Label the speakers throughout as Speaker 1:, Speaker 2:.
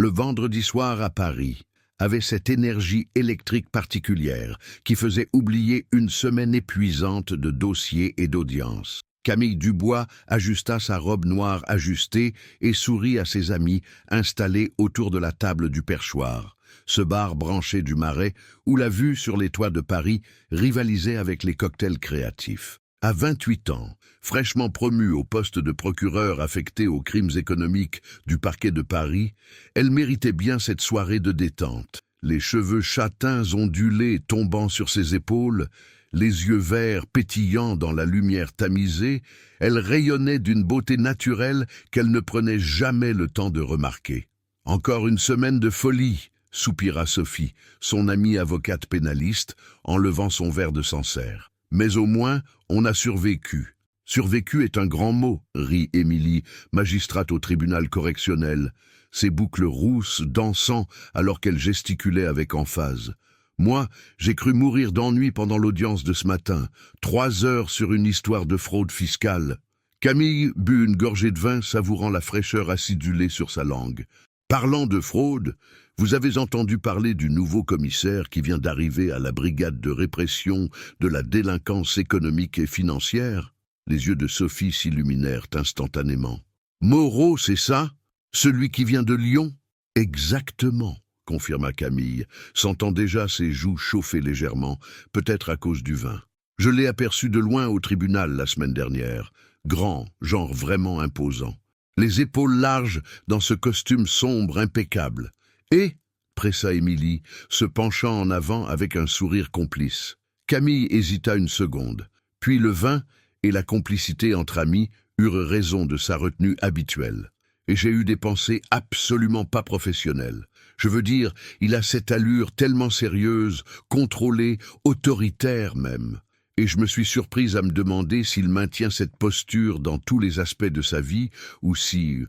Speaker 1: Le vendredi soir à Paris avait cette énergie électrique particulière qui faisait oublier une semaine épuisante de dossiers et d'audiences. Camille Dubois ajusta sa robe noire ajustée et sourit à ses amis installés autour de la table du perchoir, ce bar branché du Marais où la vue sur les toits de Paris rivalisait avec les cocktails créatifs. À 28 ans, fraîchement promue au poste de procureur affecté aux crimes économiques du parquet de Paris, elle méritait bien cette soirée de détente. Les cheveux châtains ondulés tombant sur ses épaules, les yeux verts pétillants dans la lumière tamisée, elle rayonnait d'une beauté naturelle qu'elle ne prenait jamais le temps de remarquer. « Encore une semaine de folie !» soupira Sophie, son amie avocate pénaliste, en levant son verre de Sancerre. « Mais au moins, on a survécu. » « Survécu est un grand mot, » rit Émilie, magistrate au tribunal correctionnel, ses boucles rousses dansant alors qu'elle gesticulait avec emphase. « Moi, j'ai cru mourir d'ennui pendant l'audience de ce matin, 3 heures sur une histoire de fraude fiscale. » Camille but une gorgée de vin, savourant la fraîcheur acidulée sur sa langue. « Parlant de fraude, vous avez entendu parler du nouveau commissaire qui vient d'arriver à la brigade de répression de la délinquance économique et financière ?» Les yeux de Sophie s'illuminèrent instantanément. « Moreau, c'est ça? Celui qui vient de Lyon ?»« Exactement, » confirma Camille, sentant déjà ses joues chauffer légèrement, peut-être à cause du vin. « Je l'ai aperçu de loin au tribunal la semaine dernière, grand, genre vraiment imposant. Les épaules larges dans ce costume sombre impeccable. Et, pressa Émilie, se penchant en avant avec un sourire complice. Camille hésita une seconde, puis le vin et la complicité entre amis eurent raison de sa retenue habituelle. Et j'ai eu des pensées absolument pas professionnelles. Je veux dire, il a cette allure tellement sérieuse, contrôlée, autoritaire même. Et je me suis surprise à me demander s'il maintient cette posture dans tous les aspects de sa vie, ou si...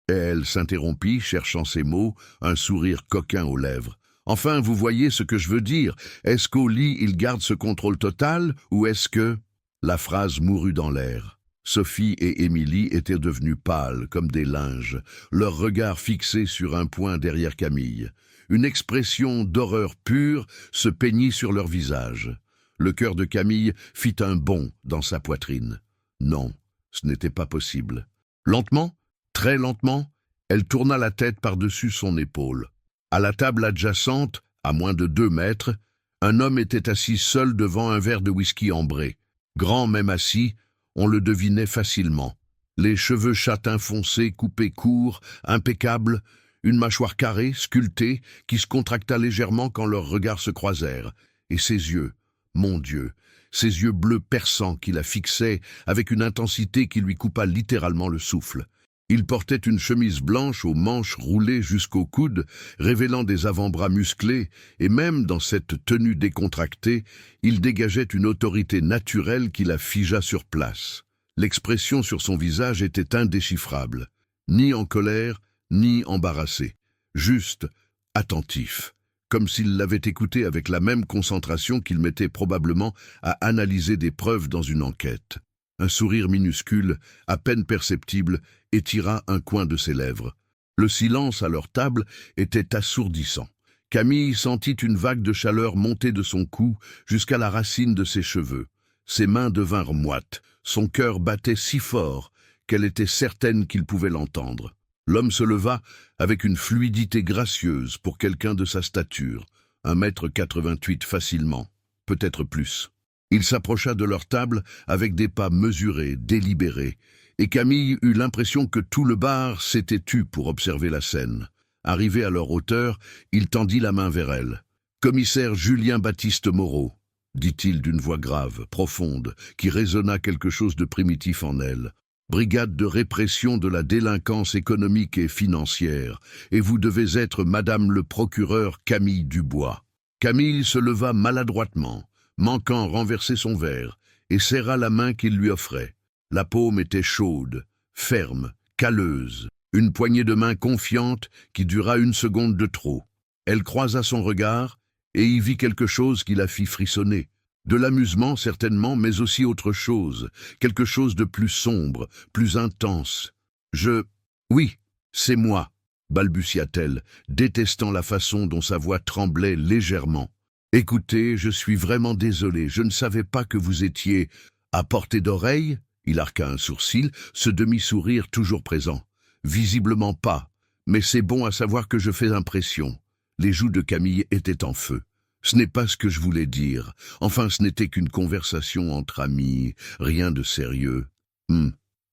Speaker 1: Elle s'interrompit, cherchant ses mots, un sourire coquin aux lèvres. « Enfin, vous voyez ce que je veux dire. Est-ce qu'au lit, il garde ce contrôle total, ou est-ce que... » La phrase mourut dans l'air. Sophie et Émilie étaient devenues pâles, comme des linges, leurs regards fixés sur un point derrière Camille. Une expression d'horreur pure se peignit sur leur visage. Le cœur de Camille fit un bond dans sa poitrine. Non, ce n'était pas possible. Lentement, très lentement, elle tourna la tête par-dessus son épaule. À la table adjacente, à moins de 2 mètres, un homme était assis seul devant un verre de whisky ambré. Grand même assis, on le devinait facilement. Les cheveux châtains foncés, coupés courts, impeccables, une mâchoire carrée, sculptée, qui se contracta légèrement quand leurs regards se croisèrent. Et ses yeux, mon Dieu, ses yeux bleus perçants qui la fixaient avec une intensité qui lui coupa littéralement le souffle. Il portait une chemise blanche aux manches roulées jusqu'au coude, révélant des avant-bras musclés, et même dans cette tenue décontractée, il dégageait une autorité naturelle qui la figea sur place. L'expression sur son visage était indéchiffrable, ni en colère, ni embarrassé, juste attentif, comme s'il l'avait écouté avec la même concentration qu'il mettait probablement à analyser des preuves dans une enquête. Un sourire minuscule, à peine perceptible, étira un coin de ses lèvres. Le silence à leur table était assourdissant. Camille sentit une vague de chaleur monter de son cou jusqu'à la racine de ses cheveux. Ses mains devinrent moites, son cœur battait si fort qu'elle était certaine qu'il pouvait l'entendre. L'homme se leva avec une fluidité gracieuse pour quelqu'un de sa stature, 1,88 m facilement, peut-être plus. Il s'approcha de leur table avec des pas mesurés, délibérés, et Camille eut l'impression que tout le bar s'était tu pour observer la scène. Arrivé à leur hauteur, il tendit la main vers elle. « Commissaire Julien-Baptiste Moreau », dit-il d'une voix grave, profonde, qui résonna quelque chose de primitif en elle. « Brigade de répression de la délinquance économique et financière, et vous devez être Madame le procureur Camille Dubois. » Camille se leva maladroitement, manquant renverser son verre, et serra la main qu'il lui offrait. La paume était chaude, ferme, calleuse, une poignée de main confiante qui dura 1 seconde de trop. Elle croisa son regard et y vit quelque chose qui la fit frissonner. De l'amusement certainement, mais aussi autre chose, quelque chose de plus sombre, plus intense. « Oui, c'est moi, » balbutia-t-elle, détestant la façon dont sa voix tremblait légèrement. Écoutez, je suis vraiment désolé, je ne savais pas que vous étiez à portée d'oreille. Il arqua un sourcil, ce demi-sourire toujours présent. Visiblement pas, mais c'est bon à savoir que je fais impression. Les joues de Camille étaient en feu. Ce n'est pas ce que je voulais dire. Enfin, ce n'était qu'une conversation entre amis, rien de sérieux.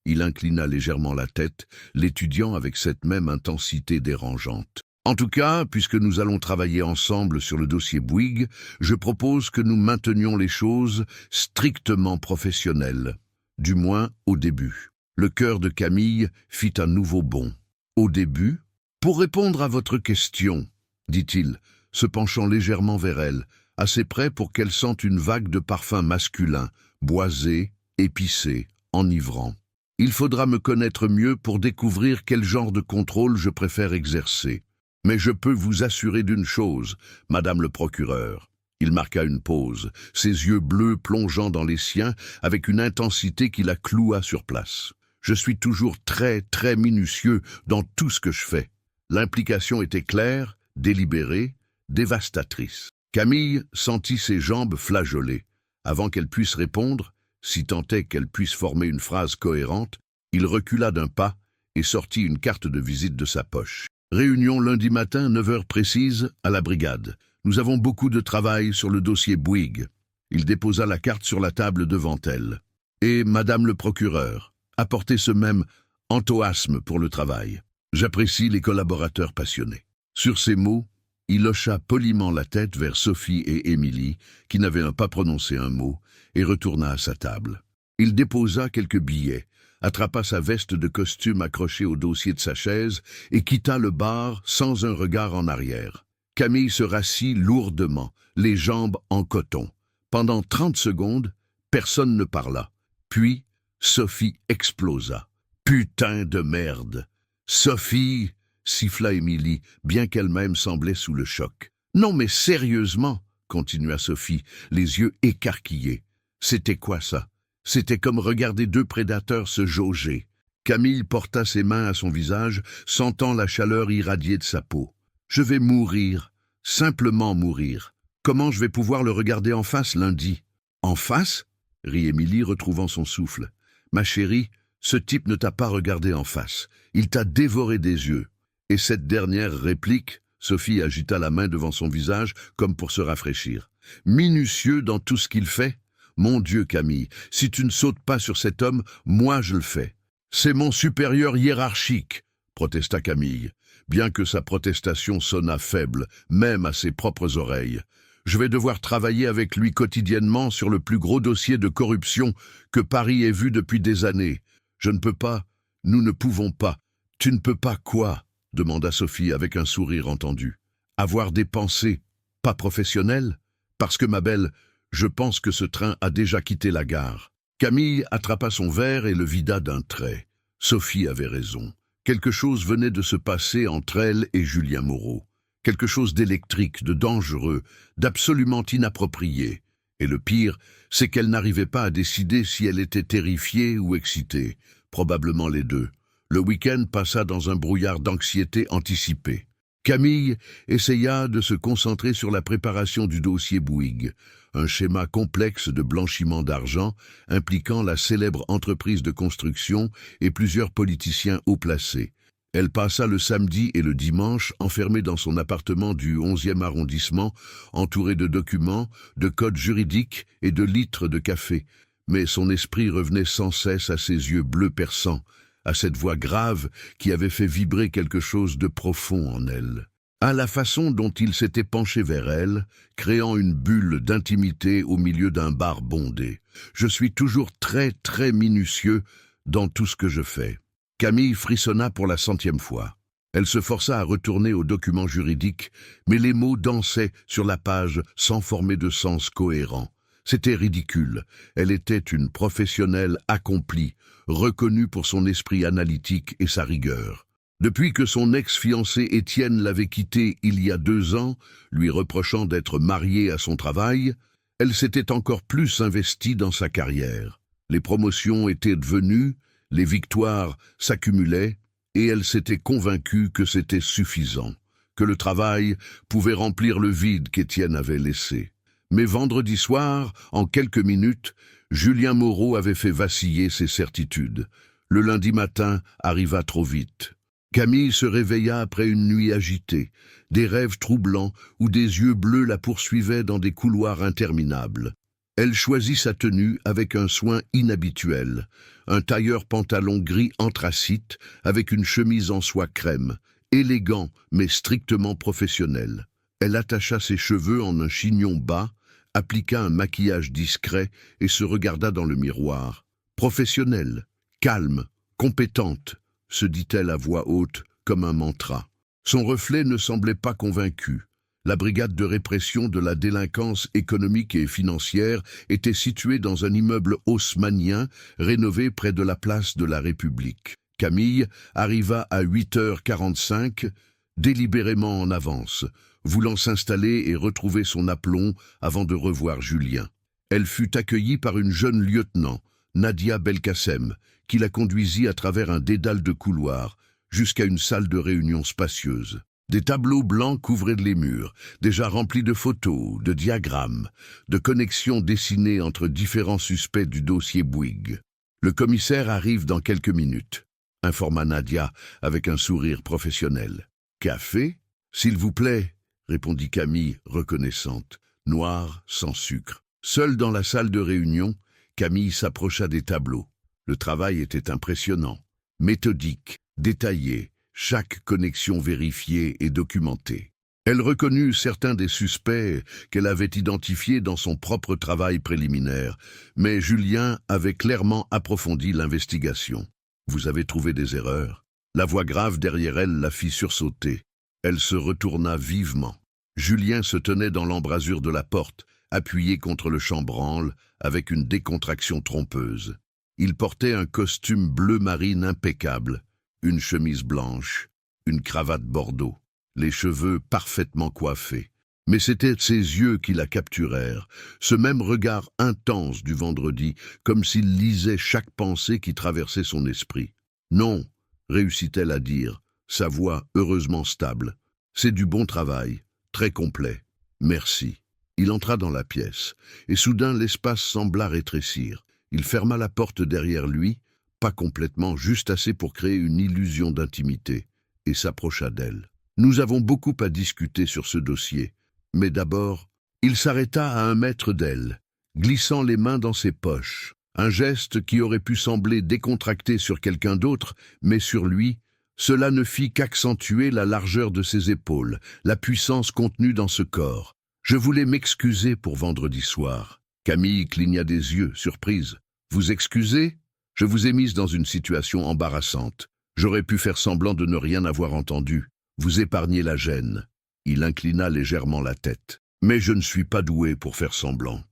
Speaker 1: Il inclina légèrement la tête, l'étudiant avec cette même intensité dérangeante. En tout cas, puisque nous allons travailler ensemble sur le dossier Bouygues, je propose que nous maintenions les choses strictement professionnelles. Du moins, au début. Le cœur de Camille fit un nouveau bond. Au début? Pour répondre à votre question, dit-il, se penchant légèrement vers elle, assez près pour qu'elle sente une vague de parfum masculin, boisé, épicé, enivrant. Il faudra me connaître mieux pour découvrir quel genre de contrôle je préfère exercer. Mais je peux vous assurer d'une chose, Madame le procureur. Il marqua une pause, ses yeux bleus plongeant dans les siens avec une intensité qui la cloua sur place. Je suis toujours très, très minutieux dans tout ce que je fais. L'implication était claire, délibérée, dévastatrice. Camille sentit ses jambes flageoler. Avant qu'elle puisse répondre, si tant est qu'elle puisse former une phrase cohérente, il recula d'un pas et sortit une carte de visite de sa poche. Réunion lundi matin, 9 heures précises, à la brigade. Nous avons beaucoup de travail sur le dossier Bouygues. Il déposa la carte sur la table devant elle. Et, Madame le procureur, apportez ce même enthousiasme pour le travail. J'apprécie les collaborateurs passionnés. Sur ces mots, il hocha poliment la tête vers Sophie et Émilie, qui n'avaient pas prononcé un mot, et retourna à sa table. Il déposa quelques billets, attrapa sa veste de costume accrochée au dossier de sa chaise et quitta le bar sans un regard en arrière. Camille se rassit lourdement, les jambes en coton. Pendant 30 secondes, personne ne parla. Puis, Sophie explosa. « Putain de merde !»« Sophie !» siffla Émilie, bien qu'elle-même semblait sous le choc. « Non mais sérieusement !» continua Sophie, les yeux écarquillés. C'était quoi ça? C'était comme regarder deux prédateurs se jauger. Camille porta ses mains à son visage, sentant la chaleur irradier de sa peau. « Je vais mourir, simplement mourir. Comment je vais pouvoir le regarder en face lundi ?»« En face ?» rit Émilie, retrouvant son souffle. « Ma chérie, ce type ne t'a pas regardé en face. Il t'a dévoré des yeux. » Et cette dernière réplique, Sophie agita la main devant son visage comme pour se rafraîchir. « Minutieux dans tout ce qu'il fait ? Mon Dieu, Camille, si tu ne sautes pas sur cet homme, moi je le fais. »« C'est mon supérieur hiérarchique !» protesta Camille, bien que sa protestation sonnât faible, même à ses propres oreilles. « Je vais devoir travailler avec lui quotidiennement sur le plus gros dossier de corruption que Paris ait vu depuis des années. Je ne peux pas, nous ne pouvons pas. »« Tu ne peux pas quoi ?» demanda Sophie avec un sourire entendu. « Avoir des pensées, pas professionnelles ? Parce que, ma belle, je pense que ce train a déjà quitté la gare. » Camille attrapa son verre et le vida d'un trait. Sophie avait raison. Quelque chose venait de se passer entre elle et Julien Moreau. Quelque chose d'électrique, de dangereux, d'absolument inapproprié. Et le pire, c'est qu'elle n'arrivait pas à décider si elle était terrifiée ou excitée. Probablement les deux. Le week-end passa dans un brouillard d'anxiété anticipée. Camille essaya de se concentrer sur la préparation du dossier Bouygues, un schéma complexe de blanchiment d'argent impliquant la célèbre entreprise de construction et plusieurs politiciens haut placés. Elle passa le samedi et le dimanche enfermée dans son appartement du 11e arrondissement, entourée de documents, de codes juridiques et de litres de café. Mais son esprit revenait sans cesse à ses yeux bleus perçants, à cette voix grave qui avait fait vibrer quelque chose de profond en elle, à la façon dont il s'était penché vers elle, créant une bulle d'intimité au milieu d'un bar bondé. « Je suis toujours très, très minutieux dans tout ce que je fais. » Camille frissonna pour la 100e fois. Elle se força à retourner aux documents juridiques, mais les mots dansaient sur la page sans former de sens cohérent. C'était ridicule. Elle était une professionnelle accomplie, reconnue pour son esprit analytique et sa rigueur. Depuis que son ex-fiancé Étienne l'avait quittée il y a 2 ans, lui reprochant d'être mariée à son travail, elle s'était encore plus investie dans sa carrière. Les promotions étaient devenues, les victoires s'accumulaient, et elle s'était convaincue que c'était suffisant, que le travail pouvait remplir le vide qu'Étienne avait laissé. Mais vendredi soir, en quelques minutes, Julien Moreau avait fait vaciller ses certitudes. Le lundi matin arriva trop vite. Camille se réveilla après une nuit agitée, des rêves troublants où des yeux bleus la poursuivaient dans des couloirs interminables. Elle choisit sa tenue avec un soin inhabituel, un tailleur pantalon gris anthracite avec une chemise en soie crème, élégant mais strictement professionnel. Elle attacha ses cheveux en un chignon bas, appliqua un maquillage discret et se regarda dans le miroir. Professionnelle, calme, compétente, se dit-elle à voix haute comme un mantra. Son reflet ne semblait pas convaincu. La brigade de répression de la délinquance économique et financière était située dans un immeuble haussmannien rénové près de la place de la République. Camille arriva à 8h45, délibérément en avance, voulant s'installer et retrouver son aplomb avant de revoir Julien. Elle fut accueillie par une jeune lieutenant, Nadia Belkacem, qui la conduisit à travers un dédale de couloirs, jusqu'à une salle de réunion spacieuse. Des tableaux blancs couvraient les murs, déjà remplis de photos, de diagrammes, de connexions dessinées entre différents suspects du dossier Bouygues. Le commissaire arrive dans quelques minutes, informa Nadia avec un sourire professionnel. Café, s'il vous plaît, répondit Camille, reconnaissante. Noir, sans sucre. Seule dans la salle de réunion, Camille s'approcha des tableaux. Le travail était impressionnant, méthodique, détaillé, chaque connexion vérifiée et documentée. Elle reconnut certains des suspects qu'elle avait identifiés dans son propre travail préliminaire, mais Julien avait clairement approfondi l'investigation. « Vous avez trouvé des erreurs ?» La voix grave derrière elle la fit sursauter. Elle se retourna vivement. Julien se tenait dans l'embrasure de la porte, appuyé contre le chambranle, avec une décontraction trompeuse. Il portait un costume bleu marine impeccable, une chemise blanche, une cravate bordeaux, les cheveux parfaitement coiffés. Mais c'étaient ses yeux qui la capturèrent, ce même regard intense du vendredi, comme s'il lisait chaque pensée qui traversait son esprit. « Non », réussit-elle à dire, sa voix heureusement stable. « C'est du bon travail, très complet. Merci. » Il entra dans la pièce, et soudain l'espace sembla rétrécir. Il ferma la porte derrière lui, pas complètement, juste assez pour créer une illusion d'intimité, et s'approcha d'elle. « Nous avons beaucoup à discuter sur ce dossier, mais d'abord, il s'arrêta à 1 mètre d'elle, glissant les mains dans ses poches. Un geste qui aurait pu sembler décontracté sur quelqu'un d'autre, mais sur lui, cela ne fit qu'accentuer la largeur de ses épaules, la puissance contenue dans ce corps. Je voulais m'excuser pour vendredi soir. Camille cligna des yeux, surprise. Vous excusez ? Je vous ai mise dans une situation embarrassante. J'aurais pu faire semblant de ne rien avoir entendu. Vous épargnez la gêne. Il inclina légèrement la tête. Mais je ne suis pas doué pour faire semblant.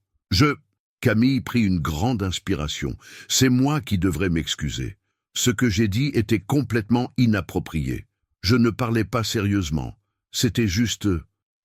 Speaker 1: Camille prit une grande inspiration. C'est moi qui devrais m'excuser. Ce que j'ai dit était complètement inapproprié. Je ne parlais pas sérieusement. C'était juste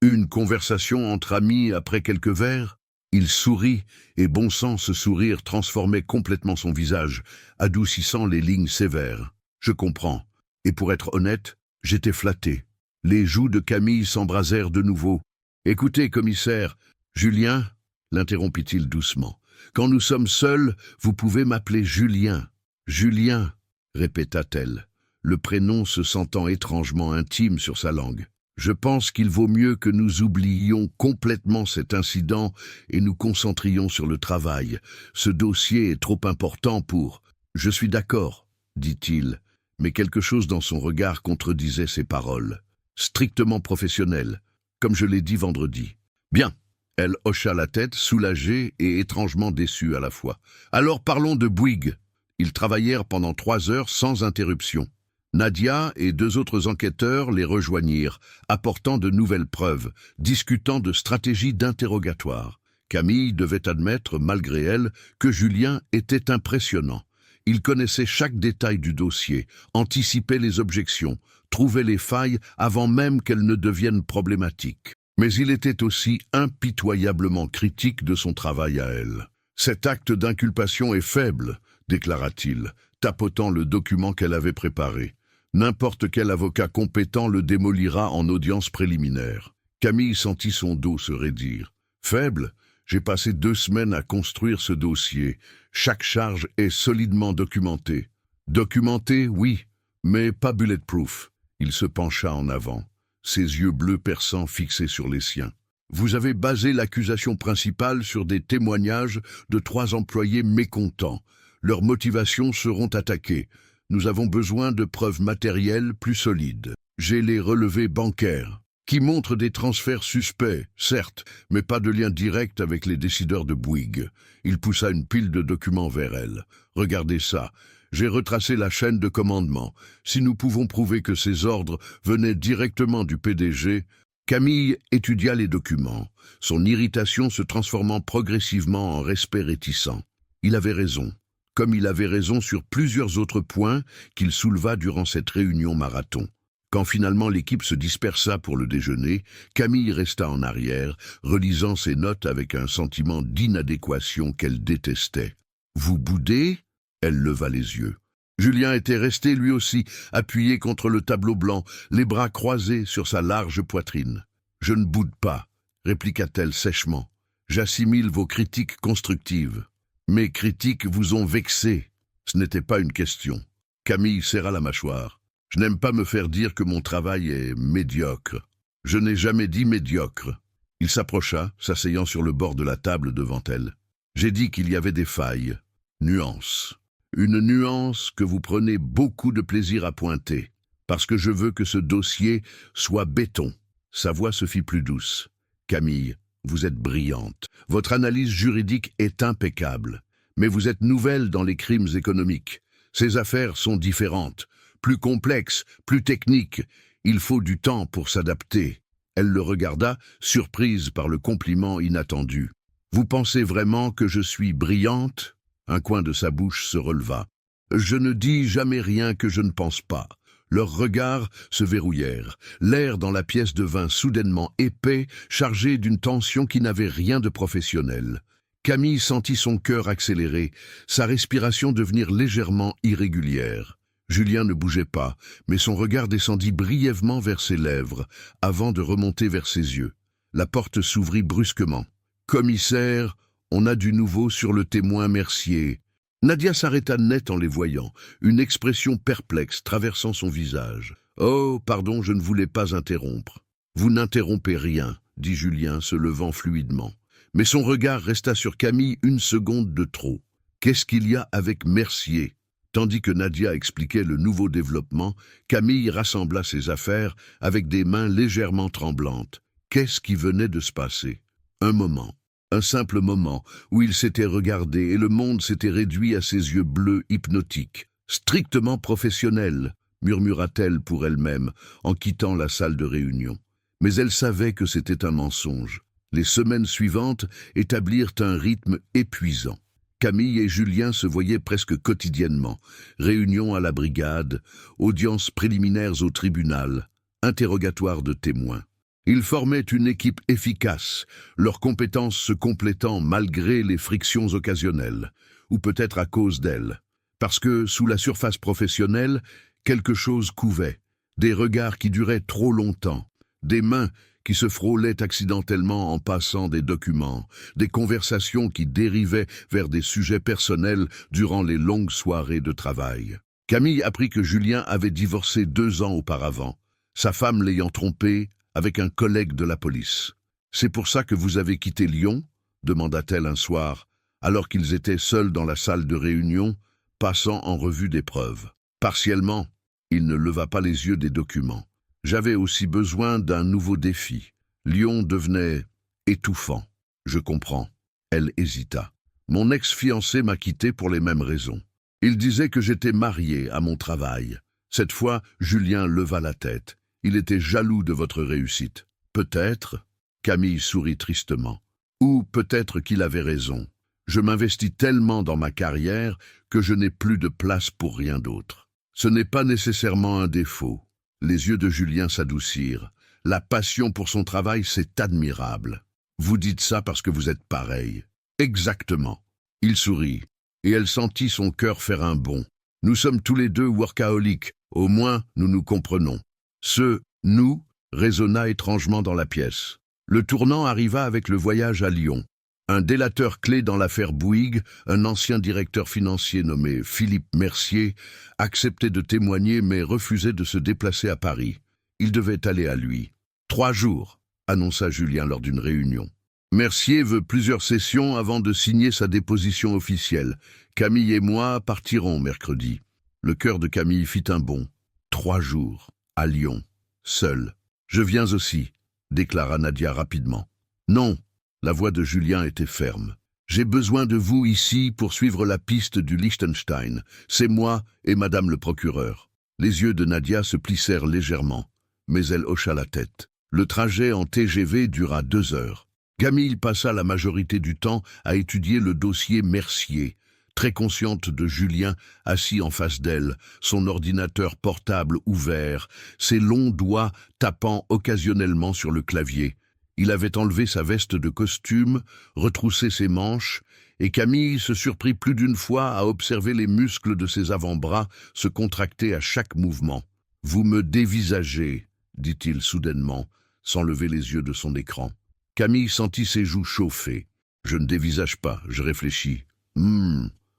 Speaker 1: une conversation entre amis après quelques verres. Il sourit, et bon sang, ce sourire transformait complètement son visage, adoucissant les lignes sévères. Je comprends. Et pour être honnête, j'étais flatté. Les joues de Camille s'embrasèrent de nouveau. Écoutez, commissaire, Julien, l'interrompit-il doucement. Quand nous sommes seuls, vous pouvez m'appeler Julien. Julien, répéta-t-elle, le prénom se sentant étrangement intime sur sa langue. Je pense qu'il vaut mieux que nous oubliions complètement cet incident et nous concentrions sur le travail. Ce dossier est trop important pour... Je suis d'accord, dit-il, mais quelque chose dans son regard contredisait ses paroles. Strictement professionnel, comme je l'ai dit vendredi. Bien. Elle hocha la tête, soulagée et étrangement déçue à la fois. Alors parlons de Bouygues. Ils travaillèrent pendant 3 heures sans interruption. Nadia et 2 autres enquêteurs les rejoignirent, apportant de nouvelles preuves, discutant de stratégies d'interrogatoire. Camille devait admettre, malgré elle, que Julien était impressionnant. Il connaissait chaque détail du dossier, anticipait les objections, trouvait les failles avant même qu'elles ne deviennent problématiques. Mais il était aussi impitoyablement critique de son travail à elle. « Cet acte d'inculpation est faible », déclara-t-il, tapotant le document qu'elle avait préparé. N'importe quel avocat compétent le démolira en audience préliminaire. Camille sentit son dos se raidir. Faible, j'ai passé 2 semaines à construire ce dossier. Chaque charge est solidement documentée. Documentée, oui, mais pas bulletproof. Il se pencha en avant, ses yeux bleus perçants fixés sur les siens. Vous avez basé l'accusation principale sur des témoignages de 3 employés mécontents. Leurs motivations seront attaquées. Nous avons besoin de preuves matérielles plus solides. J'ai les relevés bancaires, qui montrent des transferts suspects, certes, mais pas de lien direct avec les décideurs de Bouygues. Il poussa une pile de documents vers elle. Regardez ça. J'ai retracé la chaîne de commandement. Si nous pouvons prouver que ces ordres venaient directement du PDG... Camille étudia les documents, son irritation se transformant progressivement en respect réticent. Il avait raison, comme il avait raison sur plusieurs autres points qu'il souleva durant cette réunion marathon. Quand finalement l'équipe se dispersa pour le déjeuner, Camille resta en arrière, relisant ses notes avec un sentiment d'inadéquation qu'elle détestait. « Vous boudez ?» Elle leva les yeux. Julien était resté lui aussi, appuyé contre le tableau blanc, les bras croisés sur sa large poitrine. « Je ne boude pas », répliqua-t-elle sèchement. « J'assimile vos critiques constructives. Mes critiques vous ont vexé. Ce n'était pas une question. » Camille serra la mâchoire. « Je n'aime pas me faire dire que mon travail est médiocre. Je n'ai jamais dit médiocre. » Il s'approcha, s'asseyant sur le bord de la table devant elle. « J'ai dit qu'il y avait des failles. Nuance. Une nuance que vous prenez beaucoup de plaisir à pointer, parce que je veux que ce dossier soit béton. » Sa voix se fit plus douce. « Camille, vous êtes brillante. Votre analyse juridique est impeccable. Mais vous êtes nouvelle dans les crimes économiques. Ces affaires sont différentes, plus complexes, plus techniques. Il faut du temps pour s'adapter. » Elle le regarda, surprise par le compliment inattendu. « Vous pensez vraiment que je suis brillante ?» Un coin de sa bouche se releva. « Je ne dis jamais rien que je ne pense pas. » Leurs regards se verrouillèrent. L'air dans la pièce devint soudainement épais, chargé d'une tension qui n'avait rien de professionnel. Camille sentit son cœur accélérer, sa respiration devenir légèrement irrégulière. Julien ne bougeait pas, mais son regard descendit brièvement vers ses lèvres, avant de remonter vers ses yeux. La porte s'ouvrit brusquement. « Commissaire, on a du nouveau sur le témoin Mercier. » Nadia s'arrêta net en les voyant, une expression perplexe traversant son visage. « Oh, pardon, je ne voulais pas interrompre. »« Vous n'interrompez rien, » dit Julien, se levant fluidement. Mais son regard resta sur Camille 1 seconde de trop. Qu'est-ce qu'il y a avec Mercier ? Tandis que Nadia expliquait le nouveau développement, Camille rassembla ses affaires avec des mains légèrement tremblantes. Qu'est-ce qui venait de se passer ? Un moment. Un simple moment où il s'était regardé et le monde s'était réduit à ses yeux bleus hypnotiques. « Strictement professionnel », murmura-t-elle pour elle-même en quittant la salle de réunion. Mais elle savait que c'était un mensonge. Les semaines suivantes établirent un rythme épuisant. Camille et Julien se voyaient presque quotidiennement. Réunions à la brigade, audiences préliminaires au tribunal, interrogatoires de témoins. Ils formaient une équipe efficace, leurs compétences se complétant malgré les frictions occasionnelles, ou peut-être à cause d'elles. Parce que, sous la surface professionnelle, quelque chose couvait, des regards qui duraient trop longtemps, des mains qui se frôlaient accidentellement en passant des documents, des conversations qui dérivaient vers des sujets personnels durant les longues soirées de travail. Camille apprit que Julien avait divorcé 2 ans auparavant, sa femme l'ayant trompé avec un collègue de la police. « C'est pour ça que vous avez quitté Lyon ?» demanda-t-elle un soir, alors qu'ils étaient seuls dans la salle de réunion, passant en revue des preuves. Partiellement, il ne leva pas les yeux des documents. « J'avais aussi besoin d'un nouveau défi. Lyon devenait étouffant. Je comprends. » Elle hésita. « Mon ex-fiancé m'a quitté pour les mêmes raisons. Il disait que j'étais marié à mon travail. » Cette fois, Julien leva la tête. Il était jaloux de votre réussite. Peut-être, Camille sourit tristement. Ou peut-être qu'il avait raison. Je m'investis tellement dans ma carrière que je n'ai plus de place pour rien d'autre. Ce n'est pas nécessairement un défaut. Les yeux de Julien s'adoucirent. La passion pour son travail, c'est admirable. Vous dites ça parce que vous êtes pareil. Exactement. Il sourit, et elle sentit son cœur faire un bond. Nous sommes tous les deux workaholiques, Au moins, nous nous comprenons. Ce « nous » résonna étrangement dans la pièce. Le tournant arriva avec le voyage à Lyon. Un délateur clé dans l'affaire Bouygues, un ancien directeur financier nommé Philippe Mercier, acceptait de témoigner mais refusait de se déplacer à Paris. Il devait aller à lui. 3 jours, annonça Julien lors d'une réunion. Mercier veut plusieurs sessions avant de signer sa déposition officielle. Camille et moi partirons mercredi. Le cœur de Camille fit un bond. 3 jours, à Lyon, seul. Je viens aussi, déclara Nadia rapidement. Non. La voix de Julien était ferme. J'ai besoin de vous ici pour suivre la piste du Liechtenstein. C'est moi et madame le procureur. Les yeux de Nadia se plissèrent légèrement, mais elle hocha la tête. Le trajet en TGV dura 2 heures. Camille passa la majorité du temps à étudier le dossier Mercier, très consciente de Julien assis en face d'elle, son ordinateur portable ouvert, ses longs doigts tapant occasionnellement sur le clavier. Il avait enlevé sa veste de costume, retroussé ses manches, et Camille se surprit plus d'une fois à observer les muscles de ses avant-bras se contracter à chaque mouvement. « Vous me dévisagez », dit-il soudainement, sans lever les yeux de son écran. Camille sentit ses joues chauffer. « Je ne dévisage pas, je réfléchis. »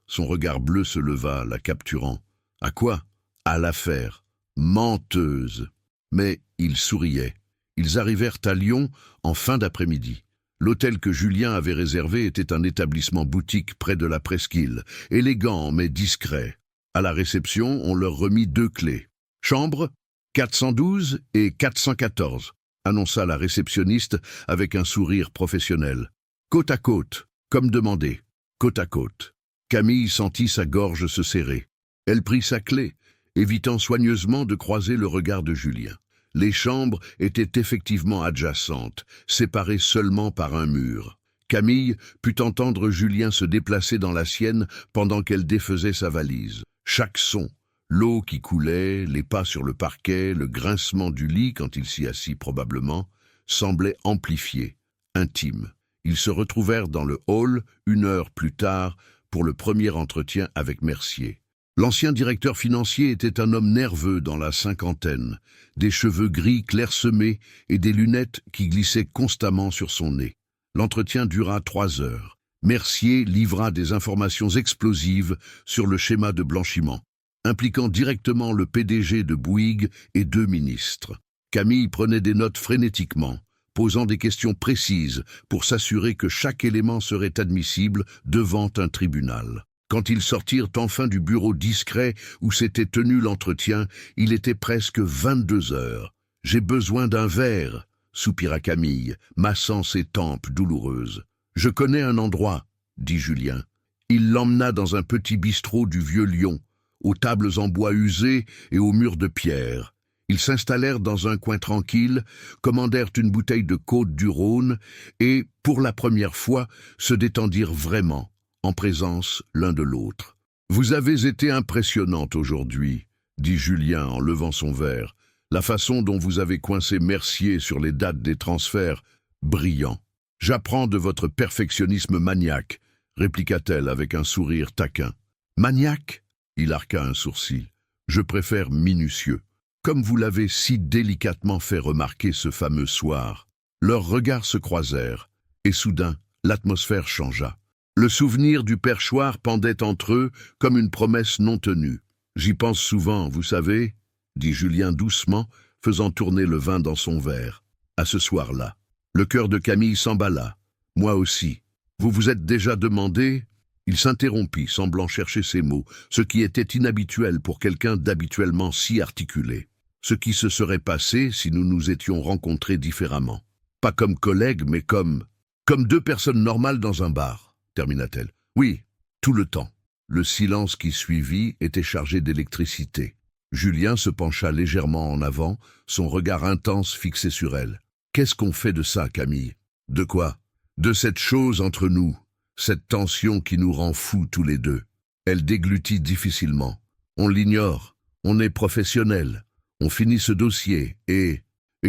Speaker 1: Son regard bleu se leva, la capturant. « À quoi ?»« À l'affaire. Menteuse. » Mais il souriait. Ils arrivèrent à Lyon en fin d'après-midi. L'hôtel que Julien avait réservé était un établissement boutique près de la presqu'île, élégant mais discret. À la réception, on leur remit 2 clés. « Chambre 412 et 414 », annonça la réceptionniste avec un sourire professionnel. « Côte à côte, comme demandé, côte à côte. » Camille sentit sa gorge se serrer. Elle prit sa clé, évitant soigneusement de croiser le regard de Julien. Les chambres étaient effectivement adjacentes, séparées seulement par un mur. Camille put entendre Julien se déplacer dans la sienne pendant qu'elle défaisait sa valise. Chaque son, l'eau qui coulait, les pas sur le parquet, le grincement du lit quand il s'y assit probablement, semblait amplifié, intime. Ils se retrouvèrent dans le hall 1 heure plus tard pour le premier entretien avec Mercier. L'ancien directeur financier était un homme nerveux dans la 50aine, des cheveux gris clairsemés et des lunettes qui glissaient constamment sur son nez. L'entretien dura 3 heures. Mercier livra des informations explosives sur le schéma de blanchiment, impliquant directement le PDG de Bouygues et 2 ministres. Camille prenait des notes frénétiquement, posant des questions précises pour s'assurer que chaque élément serait admissible devant un tribunal. Quand ils sortirent enfin du bureau discret où s'était tenu l'entretien, il était presque 22 heures. « J'ai besoin d'un verre », soupira Camille, massant ses tempes douloureuses. « Je connais un endroit », dit Julien. Il l'emmena dans un petit bistrot du vieux Lyon, aux tables en bois usées et aux murs de pierre. Ils s'installèrent dans un coin tranquille, commandèrent une bouteille de Côte du Rhône et, pour la première fois, se détendirent vraiment, en présence l'un de l'autre. « Vous avez été impressionnante aujourd'hui, » dit Julien en levant son verre. « La façon dont vous avez coincé Mercier sur les dates des transferts, brillant. J'apprends de votre perfectionnisme maniaque, » répliqua-t-elle avec un sourire taquin. « Maniaque ?» Il arqua un sourcil. « Je préfère minutieux. Comme vous l'avez si délicatement fait remarquer ce fameux soir. » Leurs regards se croisèrent, et soudain, l'atmosphère changea. Le souvenir du perchoir pendait entre eux comme une promesse non tenue. « J'y pense souvent, vous savez, » dit Julien doucement, faisant tourner le vin dans son verre. « À ce soir-là. » Le cœur de Camille s'emballa. « Moi aussi. Vous vous êtes déjà demandé ?» Il s'interrompit, semblant chercher ses mots, ce qui était inhabituel pour quelqu'un d'habituellement si articulé. Ce qui se serait passé si nous nous étions rencontrés différemment. Pas comme collègues, mais comme 2 personnes normales dans un bar, termina-t-elle. Oui, tout le temps. Le silence qui suivit était chargé d'électricité. Julien se pencha légèrement en avant, son regard intense fixé sur elle. « Qu'est-ce qu'on fait de ça, Camille ? De quoi ? De cette chose entre nous, cette tension qui nous rend fous tous les deux. » Elle déglutit difficilement. « On l'ignore, on est professionnel, on finit ce dossier, et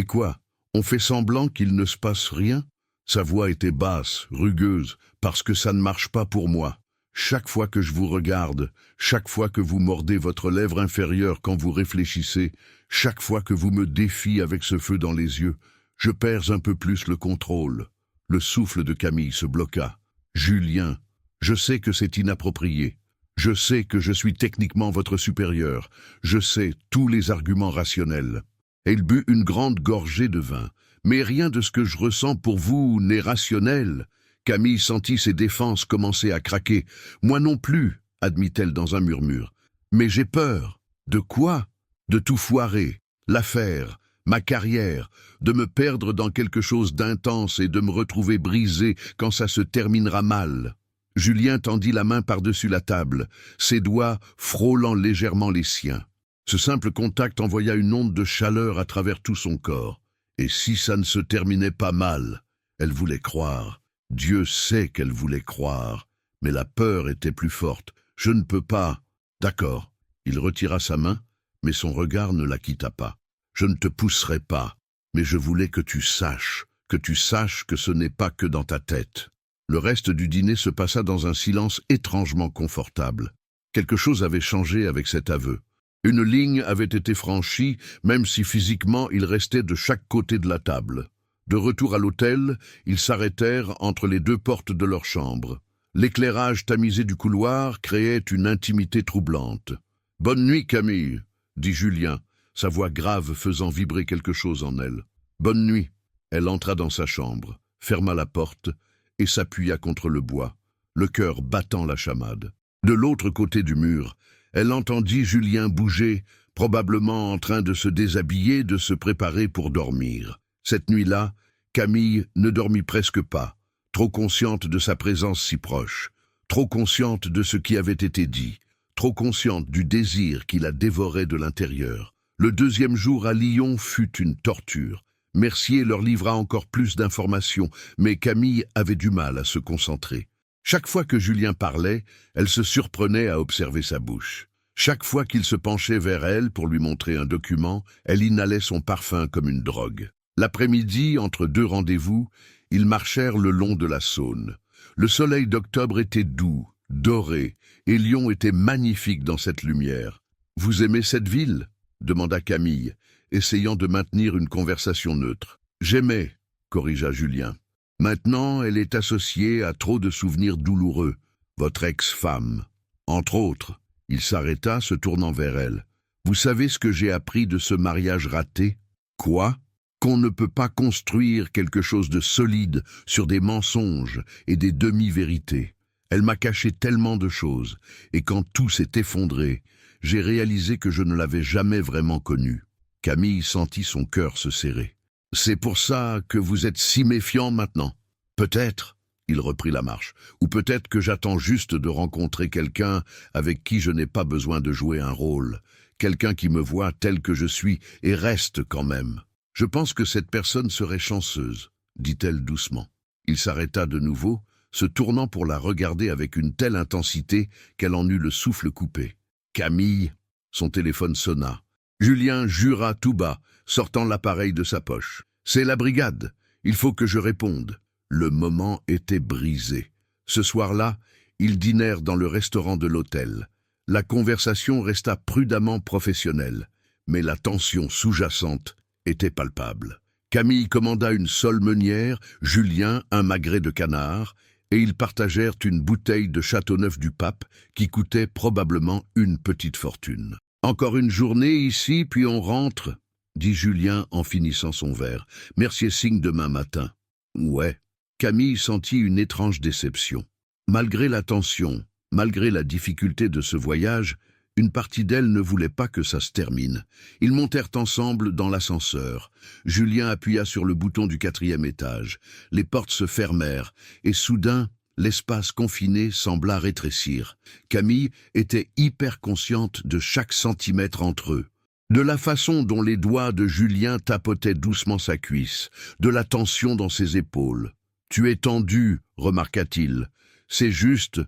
Speaker 1: quoi ? On fait semblant qu'il ne se passe rien ?» Sa voix était basse, rugueuse, « parce que ça ne marche pas pour moi. Chaque fois que je vous regarde, chaque fois que vous mordez votre lèvre inférieure quand vous réfléchissez, chaque fois que vous me défiez avec ce feu dans les yeux, je perds un peu plus le contrôle. Le souffle de Camille se bloqua. Julien, je sais que c'est inapproprié. Je sais que je suis techniquement votre supérieur. Je sais tous les arguments rationnels. Et il but une grande gorgée de vin. Mais rien de ce que je ressens pour vous n'est rationnel. Camille sentit ses défenses commencer à craquer. Moi non plus, admit-elle dans un murmure. Mais j'ai peur. De quoi? De tout foirer. L'affaire, ma carrière, de me perdre dans quelque chose d'intense et de me retrouver brisé quand ça se terminera mal. Julien tendit la main par-dessus la table, ses doigts frôlant légèrement les siens. Ce simple contact envoya une onde de chaleur à travers tout son corps. Et si ça ne se terminait pas mal? Elle voulait croire. Dieu sait qu'elle voulait croire. Mais la peur était plus forte. Je ne peux pas. D'accord. Il retira sa main, mais son regard ne la quitta pas. Je ne te pousserai pas, mais je voulais que tu saches que ce n'est pas que dans ta tête. Le reste du dîner se passa dans un silence étrangement confortable. Quelque chose avait changé avec cet aveu. Une ligne avait été franchie, même si physiquement il restait de chaque côté de la table. De retour à l'hôtel, ils s'arrêtèrent entre les deux portes de leur chambre. L'éclairage tamisé du couloir créait une intimité troublante. « Bonne nuit, Camille », dit Julien, sa voix grave faisant vibrer quelque chose en elle. « Bonne nuit ». Elle entra dans sa chambre, ferma la porte et s'appuya contre le bois, le cœur battant la chamade. De l'autre côté du mur, elle entendit Julien bouger, probablement en train de se déshabiller, de se préparer pour dormir. Cette nuit-là, Camille ne dormit presque pas, trop consciente de sa présence si proche, trop consciente de ce qui avait été dit, trop consciente du désir qui la dévorait de l'intérieur. Le deuxième jour à Lyon fut une torture. Mercier leur livra encore plus d'informations, mais Camille avait du mal à se concentrer. Chaque fois que Julien parlait, elle se surprenait à observer sa bouche. Chaque fois qu'il se penchait vers elle pour lui montrer un document, elle inhalait son parfum comme une drogue. L'après-midi, entre deux rendez-vous, ils marchèrent le long de la Saône. Le soleil d'octobre était doux, doré, et Lyon était magnifique dans cette lumière. « Vous aimez cette ville ?» demanda Camille, essayant de maintenir une conversation neutre. « J'aimais », corrigea Julien. « Maintenant, elle est associée à trop de souvenirs douloureux, votre ex-femme. Entre autres. » Il s'arrêta, se tournant vers elle. « Vous savez ce que j'ai appris de ce mariage raté ? » ?»« Quoi ? » ?»« Qu'on ne peut pas construire quelque chose de solide sur des mensonges et des demi-vérités. Elle m'a caché tellement de choses, et quand tout s'est effondré, j'ai réalisé que je ne l'avais jamais vraiment connue. » Camille sentit son cœur se serrer. « C'est pour ça que vous êtes si méfiant maintenant. Peut-être, » il reprit la marche, « ou peut-être que j'attends juste de rencontrer quelqu'un avec qui je n'ai pas besoin de jouer un rôle, quelqu'un qui me voit tel que je suis et reste quand même. Je pense que cette personne serait chanceuse, » dit-elle doucement. Il s'arrêta de nouveau, se tournant pour la regarder avec une telle intensité qu'elle en eut le souffle coupé. « Camille !» Son téléphone sonna. Julien jura tout bas, sortant l'appareil de sa poche. « C'est la brigade, il faut que je réponde. » Le moment était brisé. Ce soir-là, ils dînèrent dans le restaurant de l'hôtel. La conversation resta prudemment professionnelle, mais la tension sous-jacente était palpable. Camille commanda une sole meunière, Julien un magret de canard, et ils partagèrent une bouteille de Châteauneuf-du-Pape qui coûtait probablement une petite fortune. « Encore une journée ici, puis on rentre ?» dit Julien en finissant son verre. « Mercier signe demain matin. »« Ouais. » Camille sentit une étrange déception. Malgré la tension, malgré la difficulté de ce voyage, une partie d'elle ne voulait pas que ça se termine. Ils montèrent ensemble dans l'ascenseur. Julien appuya sur le bouton du 4e étage. Les portes se fermèrent, et soudain, l'espace confiné sembla rétrécir. Camille était hyper consciente de chaque centimètre entre eux. De la façon dont les doigts de Julien tapotaient doucement sa cuisse, de la tension dans ses épaules. « Tu es tendu, remarqua-t-il. C'est juste,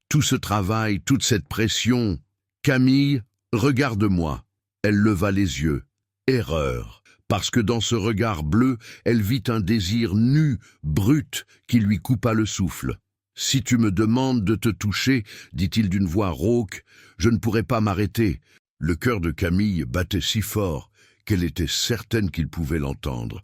Speaker 1: tout ce travail, toute cette pression. Camille, regarde-moi. » Elle leva les yeux. Erreur, parce que dans ce regard bleu, elle vit un désir nu, brut, qui lui coupa le souffle. Si tu me demandes de te toucher, dit-il d'une voix rauque, je ne pourrai pas m'arrêter. Le cœur de Camille battait si fort qu'elle était certaine qu'il pouvait l'entendre.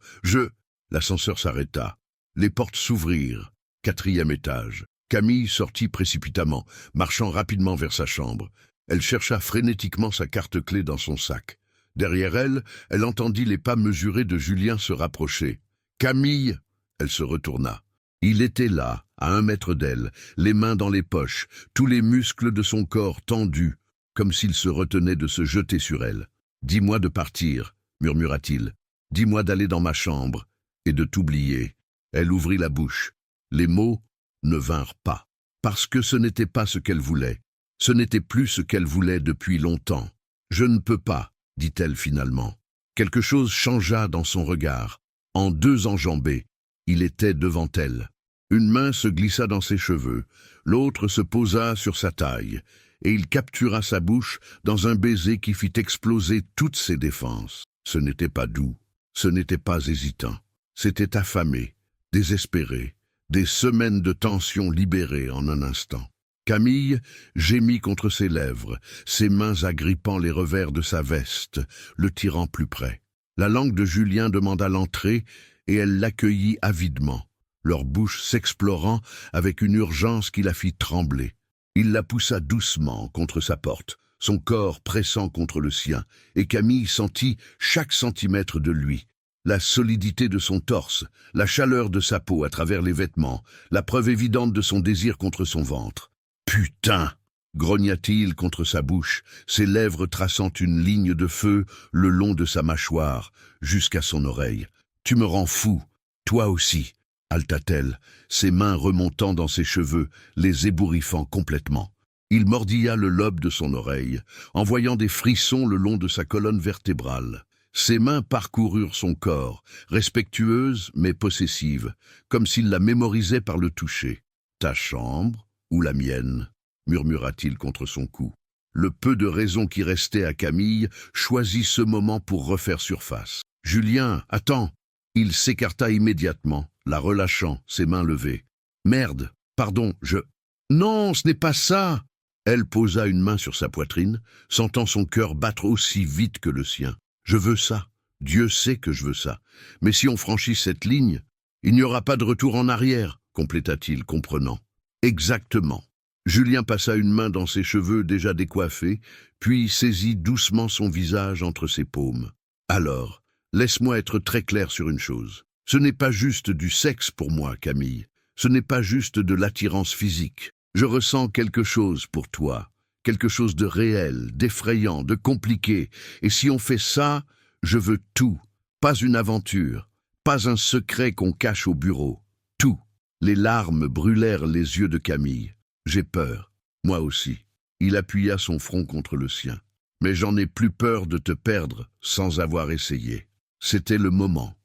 Speaker 1: L'ascenseur s'arrêta. Les portes s'ouvrirent. 4e étage. Camille sortit précipitamment, marchant rapidement vers sa chambre. Elle chercha frénétiquement sa carte-clé dans son sac. Derrière elle, elle entendit les pas mesurés de Julien se rapprocher. « Camille !» Elle se retourna. Il était là, à 1 mètre d'elle, les mains dans les poches, tous les muscles de son corps tendus, comme s'il se retenait de se jeter sur elle. « Dis-moi de partir, » murmura-t-il. « Dis-moi d'aller dans ma chambre et de t'oublier. » Elle ouvrit la bouche. Les mots ne vinrent pas, parce que ce n'était pas ce qu'elle voulait. Ce n'était plus ce qu'elle voulait depuis longtemps. « Je ne peux pas, » dit-elle finalement. Quelque chose changea dans son regard. En 2 enjambées, il était devant elle. Une main se glissa dans ses cheveux, l'autre se posa sur sa taille, et il captura sa bouche dans un baiser qui fit exploser toutes ses défenses. Ce n'était pas doux, ce n'était pas hésitant, c'était affamé, désespéré, des semaines de tension libérées en un instant. Camille gémit contre ses lèvres, ses mains agrippant les revers de sa veste, le tirant plus près. La langue de Julien demanda l'entrée et elle l'accueillit avidement, leur bouche s'explorant avec une urgence qui la fit trembler. Il la poussa doucement contre sa porte, son corps pressant contre le sien, et Camille sentit chaque centimètre de lui. La solidité de son torse, la chaleur de sa peau à travers les vêtements, la preuve évidente de son désir contre son ventre. « Putain !» grogna-t-il contre sa bouche, ses lèvres traçant une ligne de feu le long de sa mâchoire, jusqu'à son oreille. « Tu me rends fou, toi aussi !» halta-t-elle, ses mains remontant dans ses cheveux, les ébouriffant complètement. Il mordilla le lobe de son oreille, envoyant des frissons le long de sa colonne vertébrale. Ses mains parcoururent son corps, respectueuses mais possessives, comme s'il la mémorisait par le toucher. « Ta chambre ou la mienne ?» murmura-t-il contre son cou. Le peu de raison qui restait à Camille choisit ce moment pour refaire surface. « Julien, attends !» Il s'écarta immédiatement, la relâchant, ses mains levées. « Merde, pardon, Non, ce n'est pas ça !» Elle posa une main sur sa poitrine, sentant son cœur battre aussi vite que le sien. « Je veux ça, Dieu sait que je veux ça. Mais si on franchit cette ligne, il n'y aura pas de retour en arrière, » compléta-t-il, comprenant. « Exactement. » Julien passa une main dans ses cheveux déjà décoiffés, puis saisit doucement son visage entre ses paumes. « Alors, laisse-moi être très clair sur une chose. Ce n'est pas juste du sexe pour moi, Camille. Ce n'est pas juste de l'attirance physique. Je ressens quelque chose pour toi, quelque chose de réel, d'effrayant, de compliqué. Et si on fait ça, je veux tout. Pas une aventure, pas un secret qu'on cache au bureau. Tout. » Les larmes brûlèrent les yeux de Camille. « J'ai peur, moi aussi. » Il appuya son front contre le sien. « Mais j'en ai plus peur de te perdre sans avoir essayé. » C'était le moment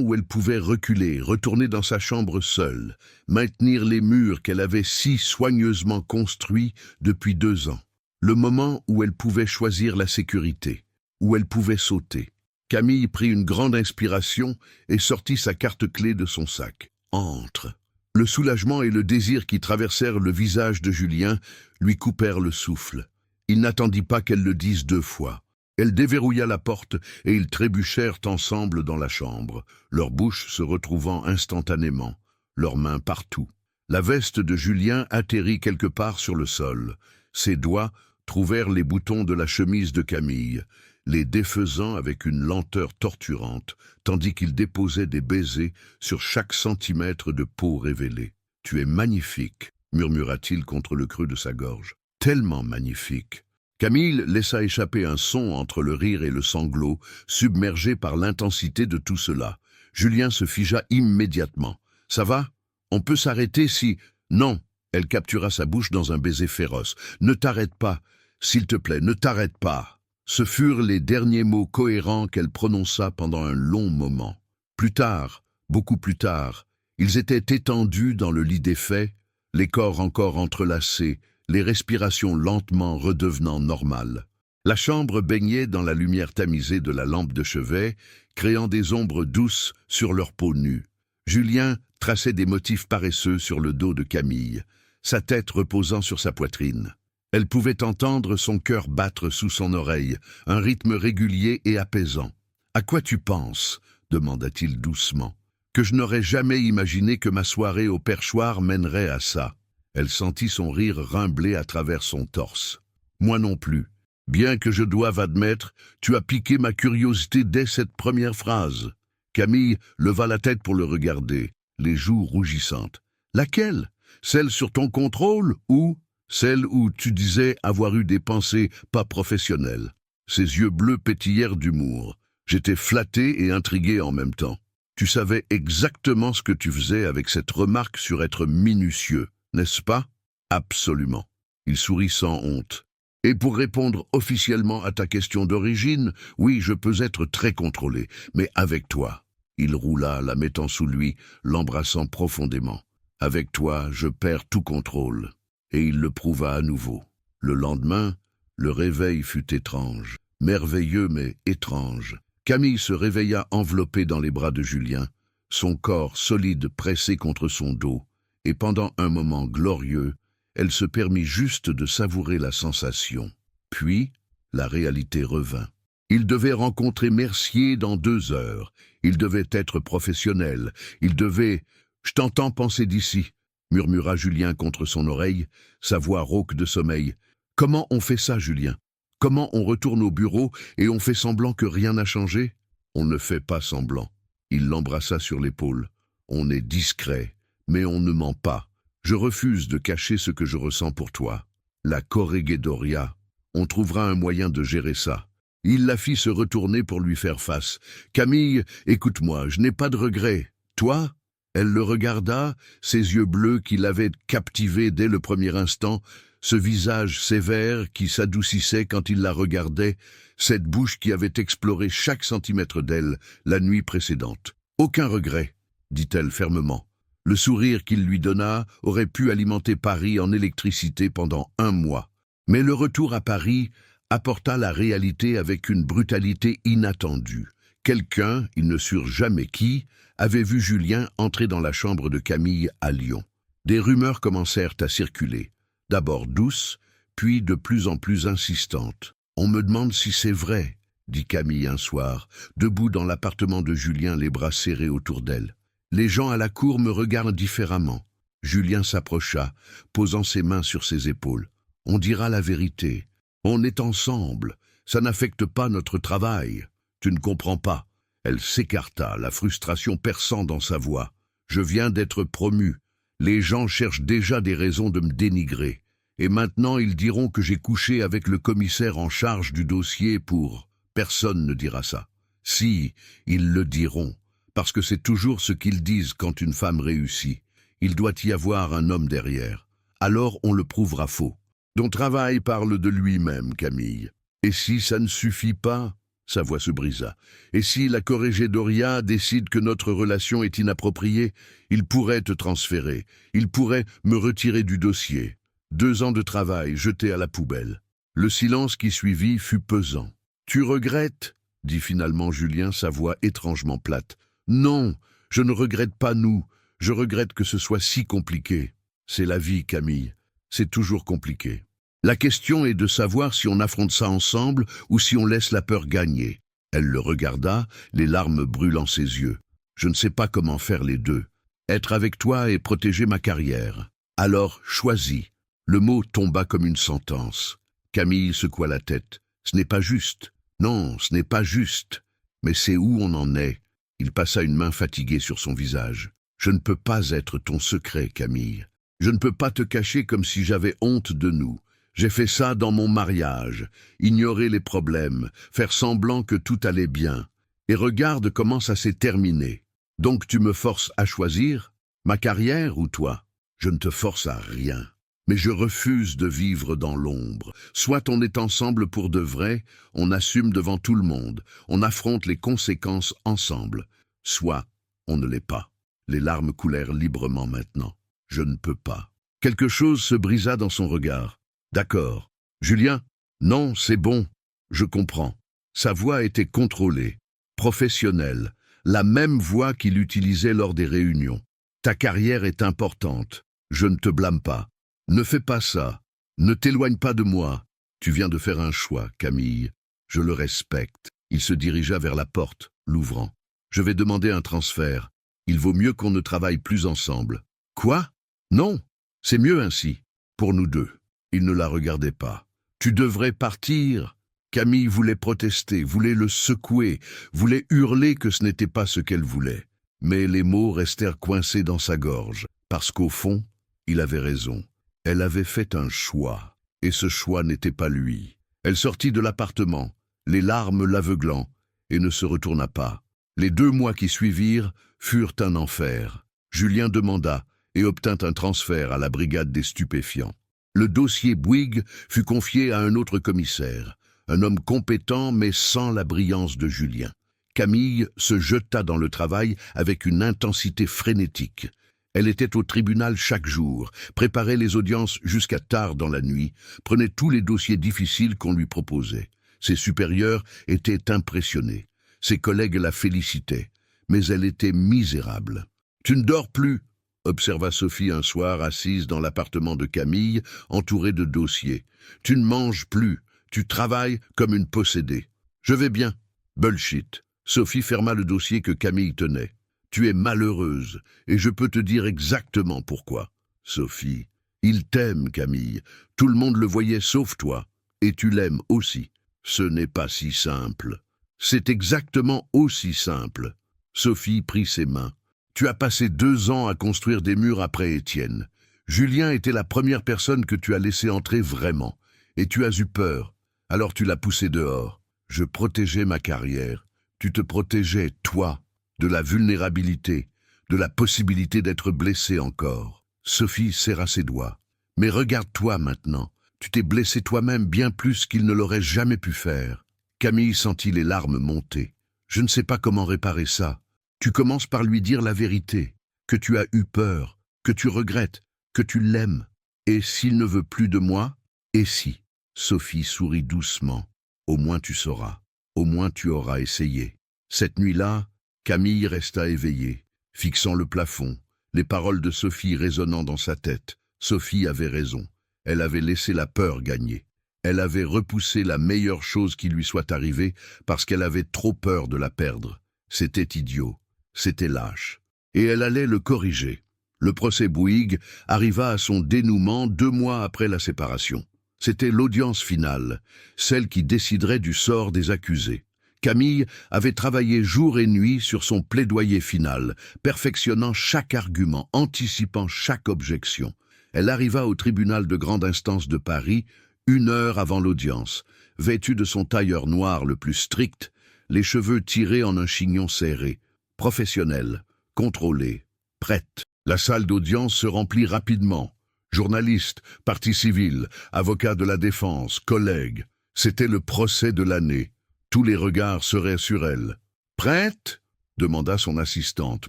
Speaker 1: où elle pouvait reculer, retourner dans sa chambre seule, maintenir les murs qu'elle avait si soigneusement construits depuis 2 ans. Le moment où elle pouvait choisir la sécurité, où elle pouvait sauter. Camille prit une grande inspiration et sortit sa carte-clé de son sac. « Entre !» Le soulagement et le désir qui traversèrent le visage de Julien lui coupèrent le souffle. Il n'attendit pas qu'elle le dise 2 fois. Elle déverrouilla la porte et ils trébuchèrent ensemble dans la chambre, leurs bouches se retrouvant instantanément, leurs mains partout. La veste de Julien atterrit quelque part sur le sol. Ses doigts trouvèrent les boutons de la chemise de Camille, les défaisant avec une lenteur torturante, tandis qu'il déposait des baisers sur chaque centimètre de peau révélée. « Tu es magnifique », murmura-t-il contre le creux de sa gorge. « Tellement magnifique !» Camille laissa échapper un son entre le rire et le sanglot, submergé par l'intensité de tout cela. Julien se figea immédiatement. « Ça va? On peut s'arrêter si… » « Non !» Elle captura sa bouche dans un baiser féroce. « Ne t'arrête pas, s'il te plaît, ne t'arrête pas !» Ce furent les derniers mots cohérents qu'elle prononça pendant un long moment. Plus tard, beaucoup plus tard, ils étaient étendus dans le lit défait, les corps encore entrelacés, les respirations lentement redevenant normales. La chambre baignait dans la lumière tamisée de la lampe de chevet, créant des ombres douces sur leur peau nue. Julien traçait des motifs paresseux sur le dos de Camille, sa tête reposant sur sa poitrine. Elle pouvait entendre son cœur battre sous son oreille, un rythme régulier et apaisant. « À quoi tu penses ?» demanda-t-il doucement. « Que je n'aurais jamais imaginé que ma soirée au perchoir mènerait à ça. » Elle sentit son rire rumbler à travers son torse. « Moi non plus. Bien que je doive admettre, tu as piqué ma curiosité dès cette première phrase. » Camille leva la tête pour le regarder, les joues rougissantes. « Laquelle? Celle sur ton contrôle ou celle où tu disais avoir eu des pensées pas professionnelles ?» Ses yeux bleus pétillèrent d'humour. J'étais flatté et intrigué en même temps. Tu savais exactement ce que tu faisais avec cette remarque sur être minutieux, n'est-ce pas? Absolument. Il sourit sans honte. Et pour répondre officiellement à ta question d'origine, oui, je peux être très contrôlé, mais avec toi. Il roula, la mettant sous lui, l'embrassant profondément. Avec toi, je perds tout contrôle. Et il le prouva à nouveau. Le lendemain, le réveil fut étrange. Merveilleux mais étrange. Camille se réveilla enveloppée dans les bras de Julien, son corps solide pressé contre son dos, et pendant un moment glorieux, elle se permit juste de savourer la sensation. Puis, la réalité revint. Il devait rencontrer Mercier dans 2 heures. Il devait être professionnel. Il devait... « Je t'entends penser d'ici », murmura Julien contre son oreille, sa voix rauque de sommeil. « Comment on fait ça, Julien? Comment on retourne au bureau et on fait semblant que rien n'a changé? » On ne fait pas semblant. Il l'embrassa sur l'épaule. On est discret, mais on ne ment pas. Je refuse de cacher ce que je ressens pour toi. La Corregidora, on trouvera un moyen de gérer ça. Il la fit se retourner pour lui faire face. « Camille, écoute-moi, je n'ai pas de regrets. Toi ?» Elle le regarda, ses yeux bleus qui l'avaient captivé dès le premier instant, ce visage sévère qui s'adoucissait quand il la regardait, cette bouche qui avait exploré chaque centimètre d'elle la nuit précédente. « Aucun regret, » dit-elle fermement. Le sourire qu'il lui donna aurait pu alimenter Paris en électricité pendant 1 mois. Mais le retour à Paris apporta la réalité avec une brutalité inattendue. Quelqu'un, ils ne surent jamais qui, avait vu Julien entrer dans la chambre de Camille à Lyon. Des rumeurs commencèrent à circuler, d'abord douces, puis de plus en plus insistantes. « On me demande si c'est vrai », dit Camille un soir, debout dans l'appartement de Julien, les bras serrés autour d'elle. « Les gens à la cour me regardent différemment. » Julien s'approcha, posant ses mains sur ses épaules. « On dira la vérité. On est ensemble. Ça n'affecte pas notre travail. Tu ne comprends pas. » Elle s'écarta, la frustration perçant dans sa voix. « Je viens d'être promu. Les gens cherchent déjà des raisons de me dénigrer. Et maintenant ils diront que j'ai couché avec le commissaire en charge du dossier pour... Personne ne dira ça. Si, ils le diront, parce que c'est toujours ce qu'ils disent quand une femme réussit. Il doit y avoir un homme derrière. Alors on le prouvera faux. Ton travail parle de lui-même, Camille. Et si ça ne suffit pas... » Sa voix se brisa. « Et si la Corregidora décide que notre relation est inappropriée, il pourrait te transférer, il pourrait me retirer du dossier. 2 ans de travail jetés à la poubelle. » Le silence qui suivit fut pesant. « Tu regrettes ?» dit finalement Julien, sa voix étrangement plate. « Non, je ne regrette pas nous, je regrette que ce soit si compliqué. C'est la vie, Camille, c'est toujours compliqué. » La question est de savoir si on affronte ça ensemble ou si on laisse la peur gagner. Elle le regarda, les larmes brûlant ses yeux. Je ne sais pas comment faire les deux. Être avec toi et protéger ma carrière. Alors, choisis. Le mot tomba comme une sentence. Camille secoua la tête. Ce n'est pas juste. Non, ce n'est pas juste. Mais c'est où on en est. Il passa une main fatiguée sur son visage. Je ne peux pas être ton secret, Camille. Je ne peux pas te cacher comme si j'avais honte de nous. J'ai fait ça dans mon mariage, ignorer les problèmes, faire semblant que tout allait bien. Et regarde comment ça s'est terminé. Donc tu me forces à choisir, ma carrière ou toi? Je ne te force à rien. Mais je refuse de vivre dans l'ombre. Soit on est ensemble pour de vrai, on assume devant tout le monde, on affronte les conséquences ensemble. Soit on ne l'est pas. Les larmes coulèrent librement maintenant. Je ne peux pas. Quelque chose se brisa dans son regard. D'accord. Julien? Non, c'est bon. Je comprends. Sa voix était contrôlée, professionnelle, la même voix qu'il utilisait lors des réunions. Ta carrière est importante. Je ne te blâme pas. Ne fais pas ça. Ne t'éloigne pas de moi. Tu viens de faire un choix, Camille. Je le respecte. Il se dirigea vers la porte, l'ouvrant. Je vais demander un transfert. Il vaut mieux qu'on ne travaille plus ensemble. Quoi? Non, c'est mieux ainsi. Pour nous deux. Il ne la regardait pas. Tu devrais partir. Camille voulait protester, voulait le secouer, voulait hurler que ce n'était pas ce qu'elle voulait. Mais les mots restèrent coincés dans sa gorge, parce qu'au fond, il avait raison. Elle avait fait un choix, et ce choix n'était pas lui. Elle sortit de l'appartement, les larmes l'aveuglant, et ne se retourna pas. Les 2 mois qui suivirent furent un enfer. Julien demanda et obtint un transfert à la brigade des stupéfiants. Le dossier Bouygues fut confié à un autre commissaire, un homme compétent mais sans la brillance de Julien. Camille se jeta dans le travail avec une intensité frénétique. Elle était au tribunal chaque jour, préparait les audiences jusqu'à tard dans la nuit, prenait tous les dossiers difficiles qu'on lui proposait. Ses supérieurs étaient impressionnés. Ses collègues la félicitaient, mais elle était misérable. « Tu ne dors plus », observa Sophie un soir assise dans l'appartement de Camille, entourée de dossiers. « Tu ne manges plus. Tu travailles comme une possédée. »« Je vais bien. » »« Bullshit. » Sophie ferma le dossier que Camille tenait. « Tu es malheureuse, et je peux te dire exactement pourquoi. »« Sophie, il t'aime, Camille. Tout le monde le voyait sauf toi. Et tu l'aimes aussi. Ce n'est pas si simple. »« C'est exactement aussi simple. » Sophie prit ses mains. « Tu as passé 2 ans à construire des murs après Étienne. Julien était la première personne que tu as laissé entrer vraiment. Et tu as eu peur. Alors tu l'as poussé dehors. Je protégeais ma carrière. Tu te protégeais, toi, de la vulnérabilité, de la possibilité d'être blessé encore. » Sophie serra ses doigts. « Mais regarde-toi maintenant. Tu t'es blessé toi-même bien plus qu'il ne l'aurait jamais pu faire. » Camille sentit les larmes monter. « Je ne sais pas comment réparer ça. Tu commences par lui dire la vérité, que tu as eu peur, que tu regrettes, que tu l'aimes. Et s'il ne veut plus de moi? Et si ?» Sophie sourit doucement. « Au moins tu sauras. Au moins tu auras essayé. » Cette nuit-là, Camille resta éveillée, fixant le plafond, les paroles de Sophie résonnant dans sa tête. Sophie avait raison. Elle avait laissé la peur gagner. Elle avait repoussé la meilleure chose qui lui soit arrivée parce qu'elle avait trop peur de la perdre. C'était idiot. C'était lâche. Et elle allait le corriger. Le procès Bouygues arriva à son dénouement 2 mois après la séparation. C'était l'audience finale, celle qui déciderait du sort des accusés. Camille avait travaillé jour et nuit sur son plaidoyer final, perfectionnant chaque argument, anticipant chaque objection. Elle arriva au tribunal de grande instance de Paris 1 heure avant l'audience, vêtue de son tailleur noir le plus strict, les cheveux tirés en un chignon serré, professionnelle, contrôlée, prête. La salle d'audience se remplit rapidement. Journalistes, partie civile, avocats de la défense, collègues. C'était le procès de l'année. Tous les regards seraient sur elle. « Prête ?» demanda son assistante,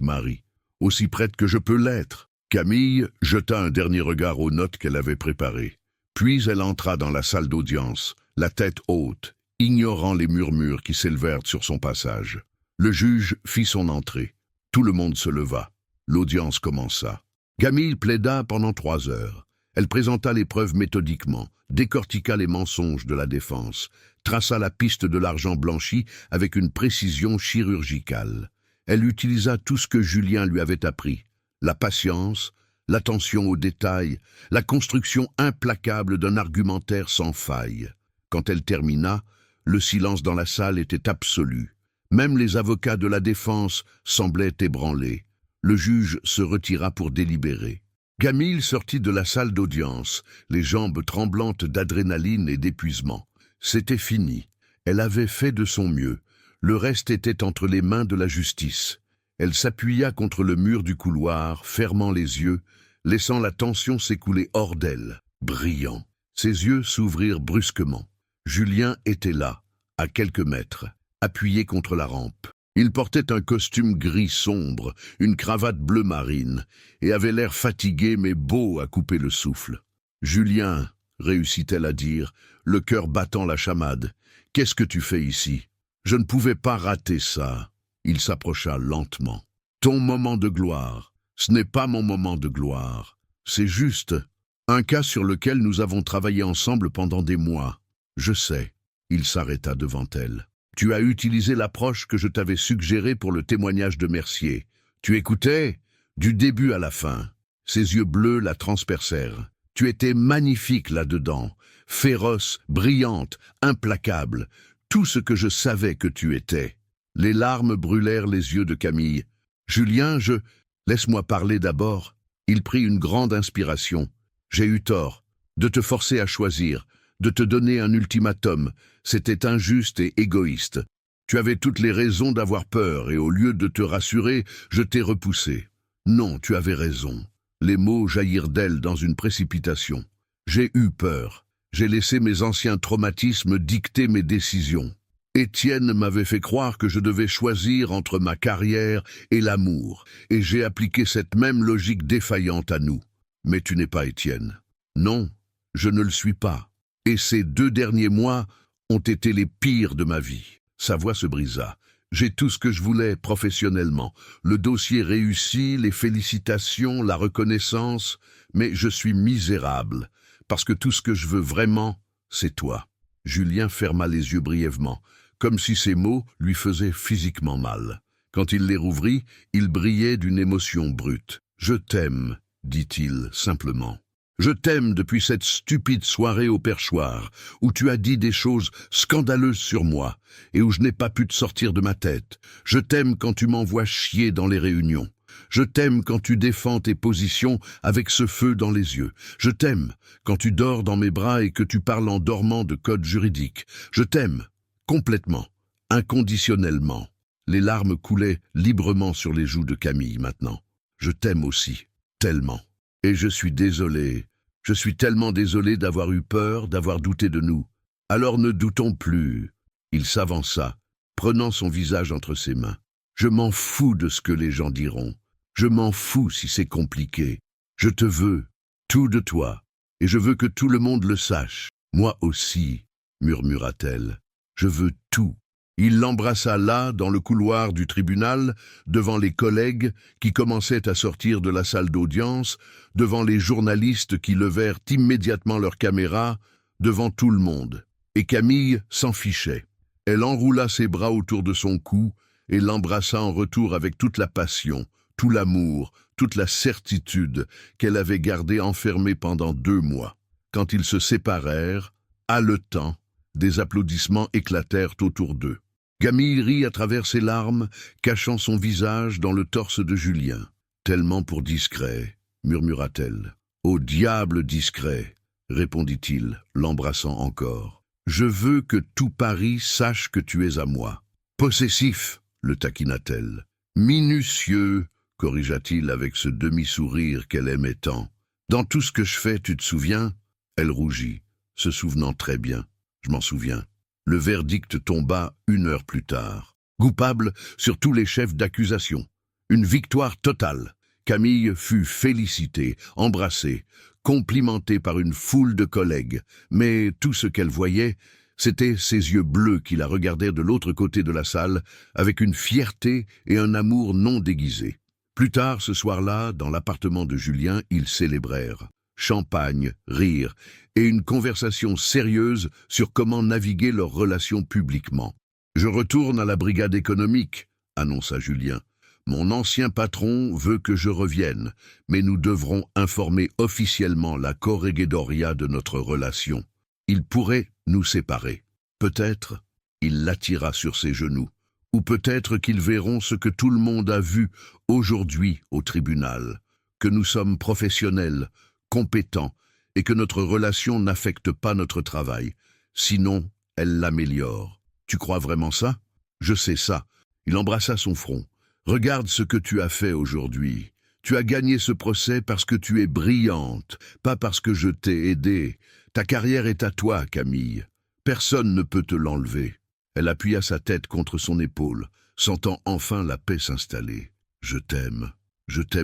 Speaker 1: Marie. « Aussi prête que je peux l'être. » Camille jeta un dernier regard aux notes qu'elle avait préparées. Puis elle entra dans la salle d'audience, la tête haute, ignorant les murmures qui s'élevèrent sur son passage. Le juge fit son entrée. Tout le monde se leva. L'audience commença. Camille plaida pendant 3 heures. Elle présenta les preuves méthodiquement, décortiqua les mensonges de la défense, traça la piste de l'argent blanchi avec une précision chirurgicale. Elle utilisa tout ce que Julien lui avait appris, la patience, l'attention aux détails, la construction implacable d'un argumentaire sans faille. Quand elle termina, le silence dans la salle était absolu. Même les avocats de la défense semblaient ébranlés. Le juge se retira pour délibérer. Camille sortit de la salle d'audience, les jambes tremblantes d'adrénaline et d'épuisement. C'était fini. Elle avait fait de son mieux. Le reste était entre les mains de la justice. Elle s'appuya contre le mur du couloir, fermant les yeux, laissant la tension s'écouler hors d'elle, brillant. Ses yeux s'ouvrirent brusquement. Julien était là, à quelques mètres, appuyé contre la rampe. Il portait un costume gris sombre, une cravate bleu marine, et avait l'air fatigué mais beau à couper le souffle. « Julien, » réussit-elle à dire, le cœur battant la chamade, « qu'est-ce que tu fais ici? Je ne pouvais pas rater ça. » Il s'approcha lentement. Ton moment de gloire, ce n'est pas mon moment de gloire. C'est juste un cas sur lequel nous avons travaillé ensemble pendant des mois. Je sais. Il s'arrêta devant elle. Tu as utilisé l'approche que je t'avais suggérée pour le témoignage de Mercier. Tu écoutais du début à la fin. Ses yeux bleus la transpercèrent. Tu étais magnifique là-dedans, féroce, brillante, implacable, tout ce que je savais que tu étais. Les larmes brûlèrent les yeux de Camille. Julien, Laisse-moi parler d'abord. Il prit une grande inspiration. J'ai eu tort de te forcer à choisir, de te donner un ultimatum. C'était injuste et égoïste. Tu avais toutes les raisons d'avoir peur et au lieu de te rassurer, je t'ai repoussé. Non, tu avais raison. Les mots jaillirent d'elle dans une précipitation. J'ai eu peur. J'ai laissé mes anciens traumatismes dicter mes décisions. Étienne m'avait fait croire que je devais choisir entre ma carrière et l'amour, et j'ai appliqué cette même logique défaillante à nous. Mais tu n'es pas Étienne. Non, je ne le suis pas. Et ces 2 derniers mois ont été les pires de ma vie. Sa voix se brisa. J'ai tout ce que je voulais professionnellement. Le dossier réussi, les félicitations, la reconnaissance, mais je suis misérable, parce que tout ce que je veux vraiment, c'est toi. Julien ferma les yeux brièvement, comme si ces mots lui faisaient physiquement mal. Quand il les rouvrit, il brillait d'une émotion brute. « Je t'aime », dit-il simplement. « Je t'aime depuis cette stupide soirée au perchoir, où tu as dit des choses scandaleuses sur moi, et où je n'ai pas pu te sortir de ma tête. Je t'aime quand tu m'envoies chier dans les réunions. Je t'aime quand tu défends tes positions avec ce feu dans les yeux. Je t'aime quand tu dors dans mes bras et que tu parles en dormant de code juridique. Je t'aime, complètement, inconditionnellement. » Les larmes coulaient librement sur les joues de Camille maintenant. « Je t'aime aussi, tellement. Et je suis tellement désolé d'avoir eu peur, d'avoir douté de nous. Alors ne doutons plus. » Il s'avança, prenant son visage entre ses mains. « Je m'en fous de ce que les gens diront. Je m'en fous si c'est compliqué. Je te veux, tout de toi, et je veux que tout le monde le sache. Moi aussi, murmura-t-elle. Je veux tout. » Il l'embrassa là, dans le couloir du tribunal, devant les collègues qui commençaient à sortir de la salle d'audience, devant les journalistes qui levèrent immédiatement leurs caméras, devant tout le monde. Et Camille s'en fichait. Elle enroula ses bras autour de son cou et l'embrassa en retour avec toute la passion, tout l'amour, toute la certitude qu'elle avait gardée enfermée pendant 2 mois. Quand ils se séparèrent, haletants, des applaudissements éclatèrent autour d'eux. Camille rit à travers ses larmes, cachant son visage dans le torse de Julien. « Tellement pour discret, » murmura-t-elle. « Au diable discret, » répondit-il, l'embrassant encore. « Je veux que tout Paris sache que tu es à moi. »« Possessif, » le taquina-t-elle. « Minutieux, » corrigea-t-il avec ce demi-sourire qu'elle aimait tant. « Dans tout ce que je fais, tu te souviens ?» Elle rougit, se souvenant très bien. « Je m'en souviens. » Le verdict tomba 1 heure plus tard. Coupable sur tous les chefs d'accusation. Une victoire totale. Camille fut félicitée, embrassée, complimentée par une foule de collègues. Mais tout ce qu'elle voyait, c'était ses yeux bleus qui la regardaient de l'autre côté de la salle avec une fierté et un amour non déguisés. Plus tard, ce soir-là, dans l'appartement de Julien, ils célébrèrent. Champagne, rire et une conversation sérieuse sur comment naviguer leurs relations publiquement. « Je retourne à la brigade économique, » annonça Julien. « Mon ancien patron veut que je revienne, mais nous devrons informer officiellement la corregidora de notre relation. Il pourrait nous séparer. Peut-être il l'attira sur ses genoux, ou peut-être qu'ils verront ce que tout le monde a vu aujourd'hui au tribunal, que nous sommes professionnels, compétents, et que notre relation n'affecte pas notre travail. Sinon, elle l'améliore. Tu crois vraiment ça? Je sais ça. » Il embrassa son front. « Regarde ce que tu as fait aujourd'hui. Tu as gagné ce procès parce que tu es brillante, pas parce que je t'ai aidé. Ta carrière est à toi, Camille. Personne ne peut te l'enlever. » Elle appuya sa tête contre son épaule, sentant enfin la paix s'installer. « Je t'aime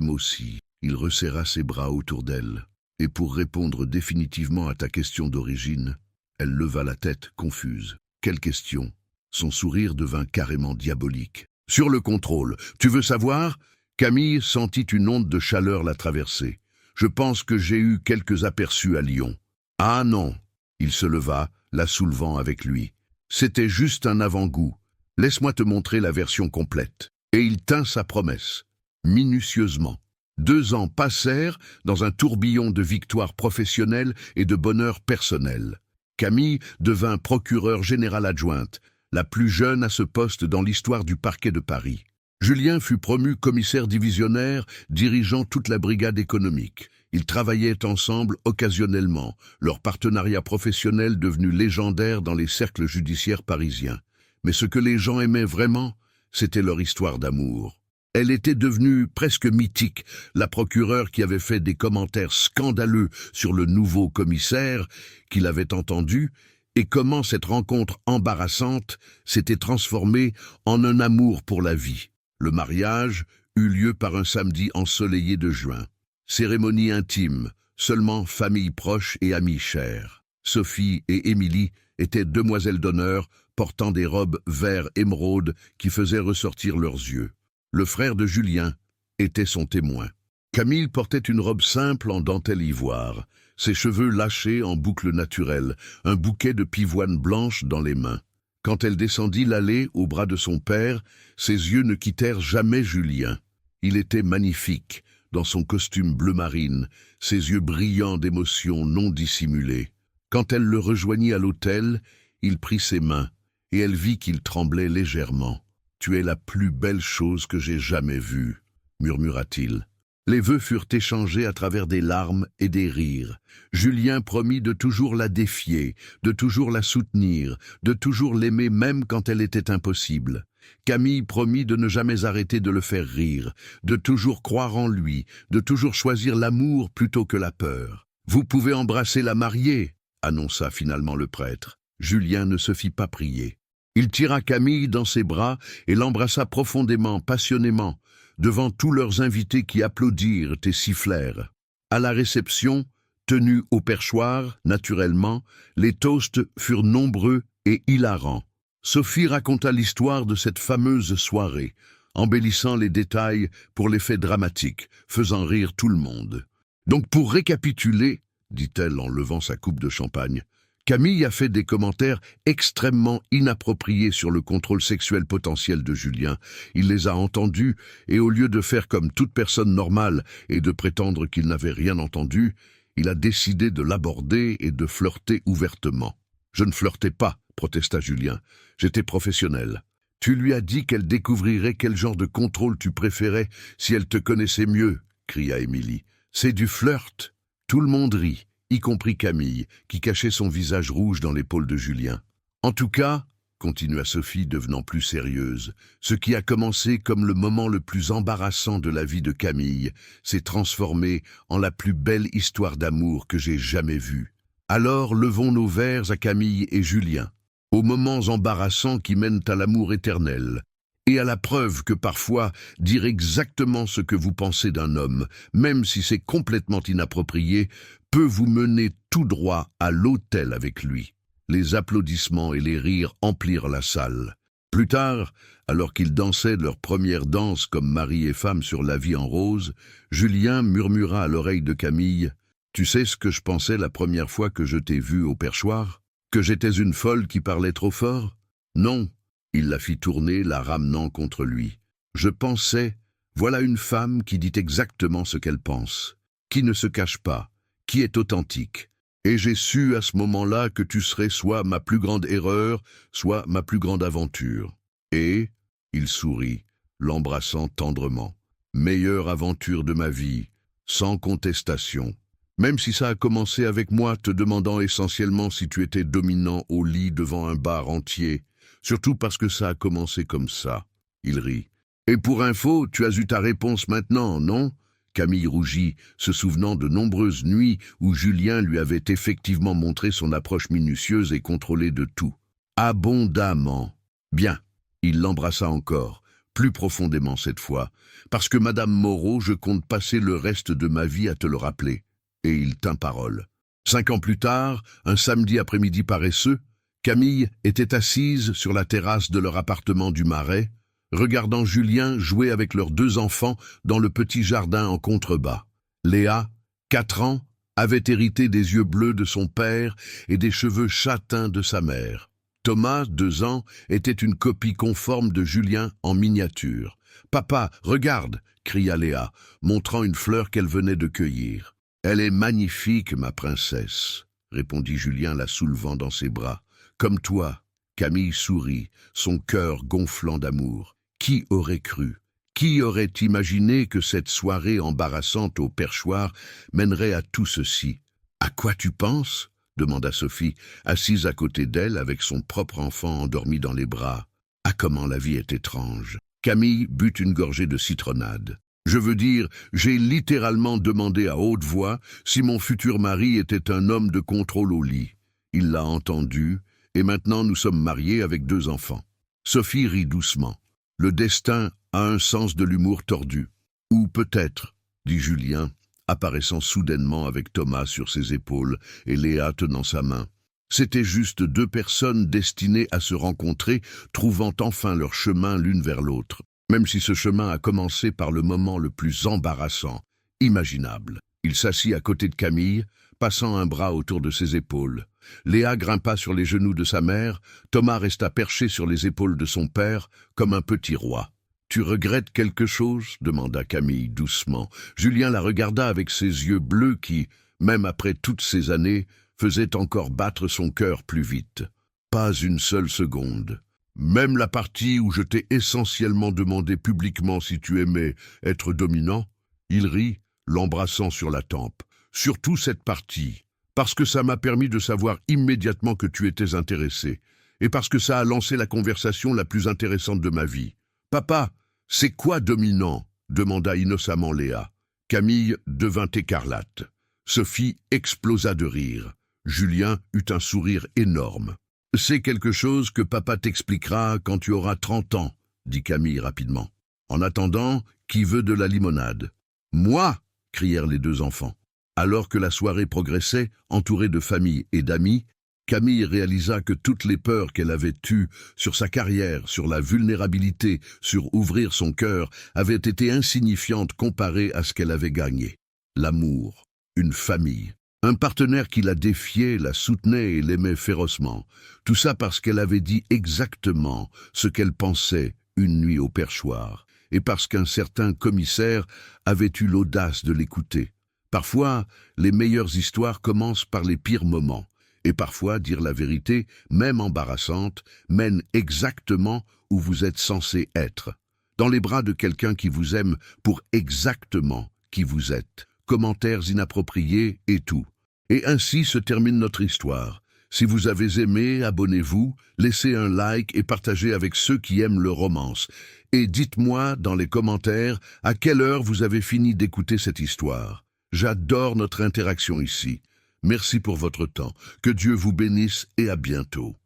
Speaker 1: aussi. » Il resserra ses bras autour d'elle. Et pour répondre définitivement à ta question d'origine, elle leva la tête confuse. Quelle question? Son sourire devint carrément diabolique. Sur le contrôle, tu veux savoir? Camille sentit une onde de chaleur la traverser. Je pense que j'ai eu quelques aperçus à Lyon. Ah non. Il se leva, la soulevant avec lui. C'était juste un avant-goût. Laisse-moi te montrer la version complète. Et il tint sa promesse, minutieusement. 2 ans passèrent dans un tourbillon de victoires professionnelles et de bonheur personnel. Camille devint procureure générale adjointe, la plus jeune à ce poste dans l'histoire du parquet de Paris. Julien fut promu commissaire divisionnaire, dirigeant toute la brigade économique. Ils travaillaient ensemble occasionnellement, leur partenariat professionnel devenu légendaire dans les cercles judiciaires parisiens. Mais ce que les gens aimaient vraiment, c'était leur histoire d'amour. Elle était devenue presque mythique, la procureure qui avait fait des commentaires scandaleux sur le nouveau commissaire qu'il avait entendu, et comment cette rencontre embarrassante s'était transformée en un amour pour la vie. Le mariage eut lieu par un samedi ensoleillé de juin. Cérémonie intime, seulement famille proche et amis chers. Sophie et Émilie étaient demoiselles d'honneur, portant des robes vert émeraude qui faisaient ressortir leurs yeux. Le frère de Julien était son témoin. Camille portait une robe simple en dentelle ivoire, ses cheveux lâchés en boucles naturelles, un bouquet de pivoine blanche dans les mains. Quand elle descendit l'allée au bras de son père, ses yeux ne quittèrent jamais Julien. Il était magnifique, dans son costume bleu marine, ses yeux brillants d'émotion non dissimulée. Quand elle le rejoignit à l'hôtel, il prit ses mains, et elle vit qu'il tremblait légèrement. « Tu es la plus belle chose que j'ai jamais vue », murmura-t-il. Les vœux furent échangés à travers des larmes et des rires. Julien promit de toujours la défier, de toujours la soutenir, de toujours l'aimer même quand elle était impossible. Camille promit de ne jamais arrêter de le faire rire, de toujours croire en lui, de toujours choisir l'amour plutôt que la peur. « Vous pouvez embrasser la mariée », annonça finalement le prêtre. Julien ne se fit pas prier. Il tira Camille dans ses bras et l'embrassa profondément, passionnément, devant tous leurs invités qui applaudirent et sifflèrent. À la réception, tenue au perchoir, naturellement, les toasts furent nombreux et hilarants. Sophie raconta l'histoire de cette fameuse soirée, embellissant les détails pour l'effet dramatique, faisant rire tout le monde. « Donc pour récapituler, dit-elle en levant sa coupe de champagne, Camille a fait des commentaires extrêmement inappropriés sur le contrôle sexuel potentiel de Julien. Il les a entendus et au lieu de faire comme toute personne normale et de prétendre qu'il n'avait rien entendu, il a décidé de l'aborder et de flirter ouvertement. « Je ne flirtais pas », protesta Julien. « J'étais professionnel. Tu lui as dit qu'elle découvrirait quel genre de contrôle tu préférais si elle te connaissait mieux, » cria Émilie. « C'est du flirt. » Tout le monde rit, y compris Camille, qui cachait son visage rouge dans l'épaule de Julien. « En tout cas, » continua Sophie devenant plus sérieuse, « ce qui a commencé comme le moment le plus embarrassant de la vie de Camille s'est transformé en la plus belle histoire d'amour que j'ai jamais vue. Alors levons nos verres à Camille et Julien, aux moments embarrassants qui mènent à l'amour éternel, et à la preuve que parfois dire exactement ce que vous pensez d'un homme, même si c'est complètement inapproprié, peut vous mener tout droit à l'autel avec lui. » Les applaudissements et les rires emplirent la salle. Plus tard, alors qu'ils dansaient leur première danse comme mari et femme sur La vie en rose, Julien murmura à l'oreille de Camille « Tu sais ce que je pensais la première fois que je t'ai vue au perchoir? Que j'étais une folle qui parlait trop fort? Non. » Il la fit tourner, la ramenant contre lui. « Je pensais, voilà une femme qui dit exactement ce qu'elle pense, qui ne se cache pas, qui est authentique. Et j'ai su à ce moment-là que tu serais soit ma plus grande erreur, soit ma plus grande aventure. » Et, il sourit, l'embrassant tendrement. « Meilleure aventure de ma vie, sans contestation. Même si ça a commencé avec moi te demandant essentiellement si tu étais dominant au lit devant un bar entier, surtout parce que ça a commencé comme ça. » Il rit. « Et pour info, tu as eu ta réponse maintenant, non ?» Camille rougit, se souvenant de nombreuses nuits où Julien lui avait effectivement montré son approche minutieuse et contrôlée de tout. Abondamment. Bien, il l'embrassa encore, plus profondément cette fois, parce que Madame Moreau, je compte passer le reste de ma vie à te le rappeler. Et il tint parole. 5 ans plus tard, un samedi après-midi paresseux, Camille était assise sur la terrasse de leur appartement du Marais, regardant Julien jouer avec leurs 2 enfants dans le petit jardin en contrebas. Léa, 4 ans, avait hérité des yeux bleus de son père et des cheveux châtains de sa mère. Thomas, 2 ans, était une copie conforme de Julien en miniature. « Papa, regarde !» cria Léa, montrant une fleur qu'elle venait de cueillir. « Elle est magnifique, ma princesse !» répondit Julien, la soulevant dans ses bras. « Comme toi !» Camille sourit, son cœur gonflant d'amour. Qui aurait cru? Qui aurait imaginé que cette soirée embarrassante au perchoir mènerait à tout ceci? « À quoi tu penses ?» demanda Sophie, assise à côté d'elle avec son propre enfant endormi dans les bras. « Ah, comment la vie est étrange !» Camille but une gorgée de citronnade. « Je veux dire, j'ai littéralement demandé à haute voix si mon futur mari était un homme de contrôle au lit. Il l'a entendu, et maintenant nous sommes mariés avec 2 enfants. » Sophie rit doucement. « Le destin a un sens de l'humour tordu. Ou peut-être, dit Julien, apparaissant soudainement avec Thomas sur ses épaules et Léa tenant sa main. C'étaient juste 2 personnes destinées à se rencontrer, trouvant enfin leur chemin l'une vers l'autre, même si ce chemin a commencé par le moment le plus embarrassant, imaginable. Il s'assit à côté de Camille, passant un bras autour de ses épaules. Léa grimpa sur les genoux de sa mère, Thomas resta perché sur les épaules de son père, comme un petit roi. « Tu regrettes quelque chose ?» demanda Camille doucement. Julien la regarda avec ses yeux bleus qui, même après toutes ces années, faisaient encore battre son cœur plus vite. « Pas une seule seconde. Même la partie où je t'ai essentiellement demandé publiquement si tu aimais être dominant ?» Il rit, l'embrassant sur la tempe. « Surtout cette partie, parce que ça m'a permis de savoir immédiatement que tu étais intéressé, et parce que ça a lancé la conversation la plus intéressante de ma vie. Papa, c'est quoi dominant ?» demanda innocemment Léa. Camille devint écarlate. Sophie explosa de rire. Julien eut un sourire énorme. « C'est quelque chose que papa t'expliquera quand tu auras 30 ans, dit Camille rapidement. En attendant, qui veut de la limonade? Moi, crièrent les 2 enfants. Alors que la soirée progressait, entourée de famille et d'amis, Camille réalisa que toutes les peurs qu'elle avait eues sur sa carrière, sur la vulnérabilité, sur ouvrir son cœur, avaient été insignifiantes comparées à ce qu'elle avait gagné. L'amour, une famille, un partenaire qui la défiait, la soutenait et l'aimait férocement. Tout ça parce qu'elle avait dit exactement ce qu'elle pensait une nuit au perchoir, et parce qu'un certain commissaire avait eu l'audace de l'écouter. Parfois, les meilleures histoires commencent par les pires moments, et parfois, dire la vérité, même embarrassante, mène exactement où vous êtes censé être, dans les bras de quelqu'un qui vous aime pour exactement qui vous êtes. Commentaires inappropriés et tout. Et ainsi se termine notre histoire. Si vous avez aimé, abonnez-vous, laissez un like et partagez avec ceux qui aiment le romance. Et dites-moi dans les commentaires à quelle heure vous avez fini d'écouter cette histoire. J'adore notre interaction ici. Merci pour votre temps. Que Dieu vous bénisse et à bientôt.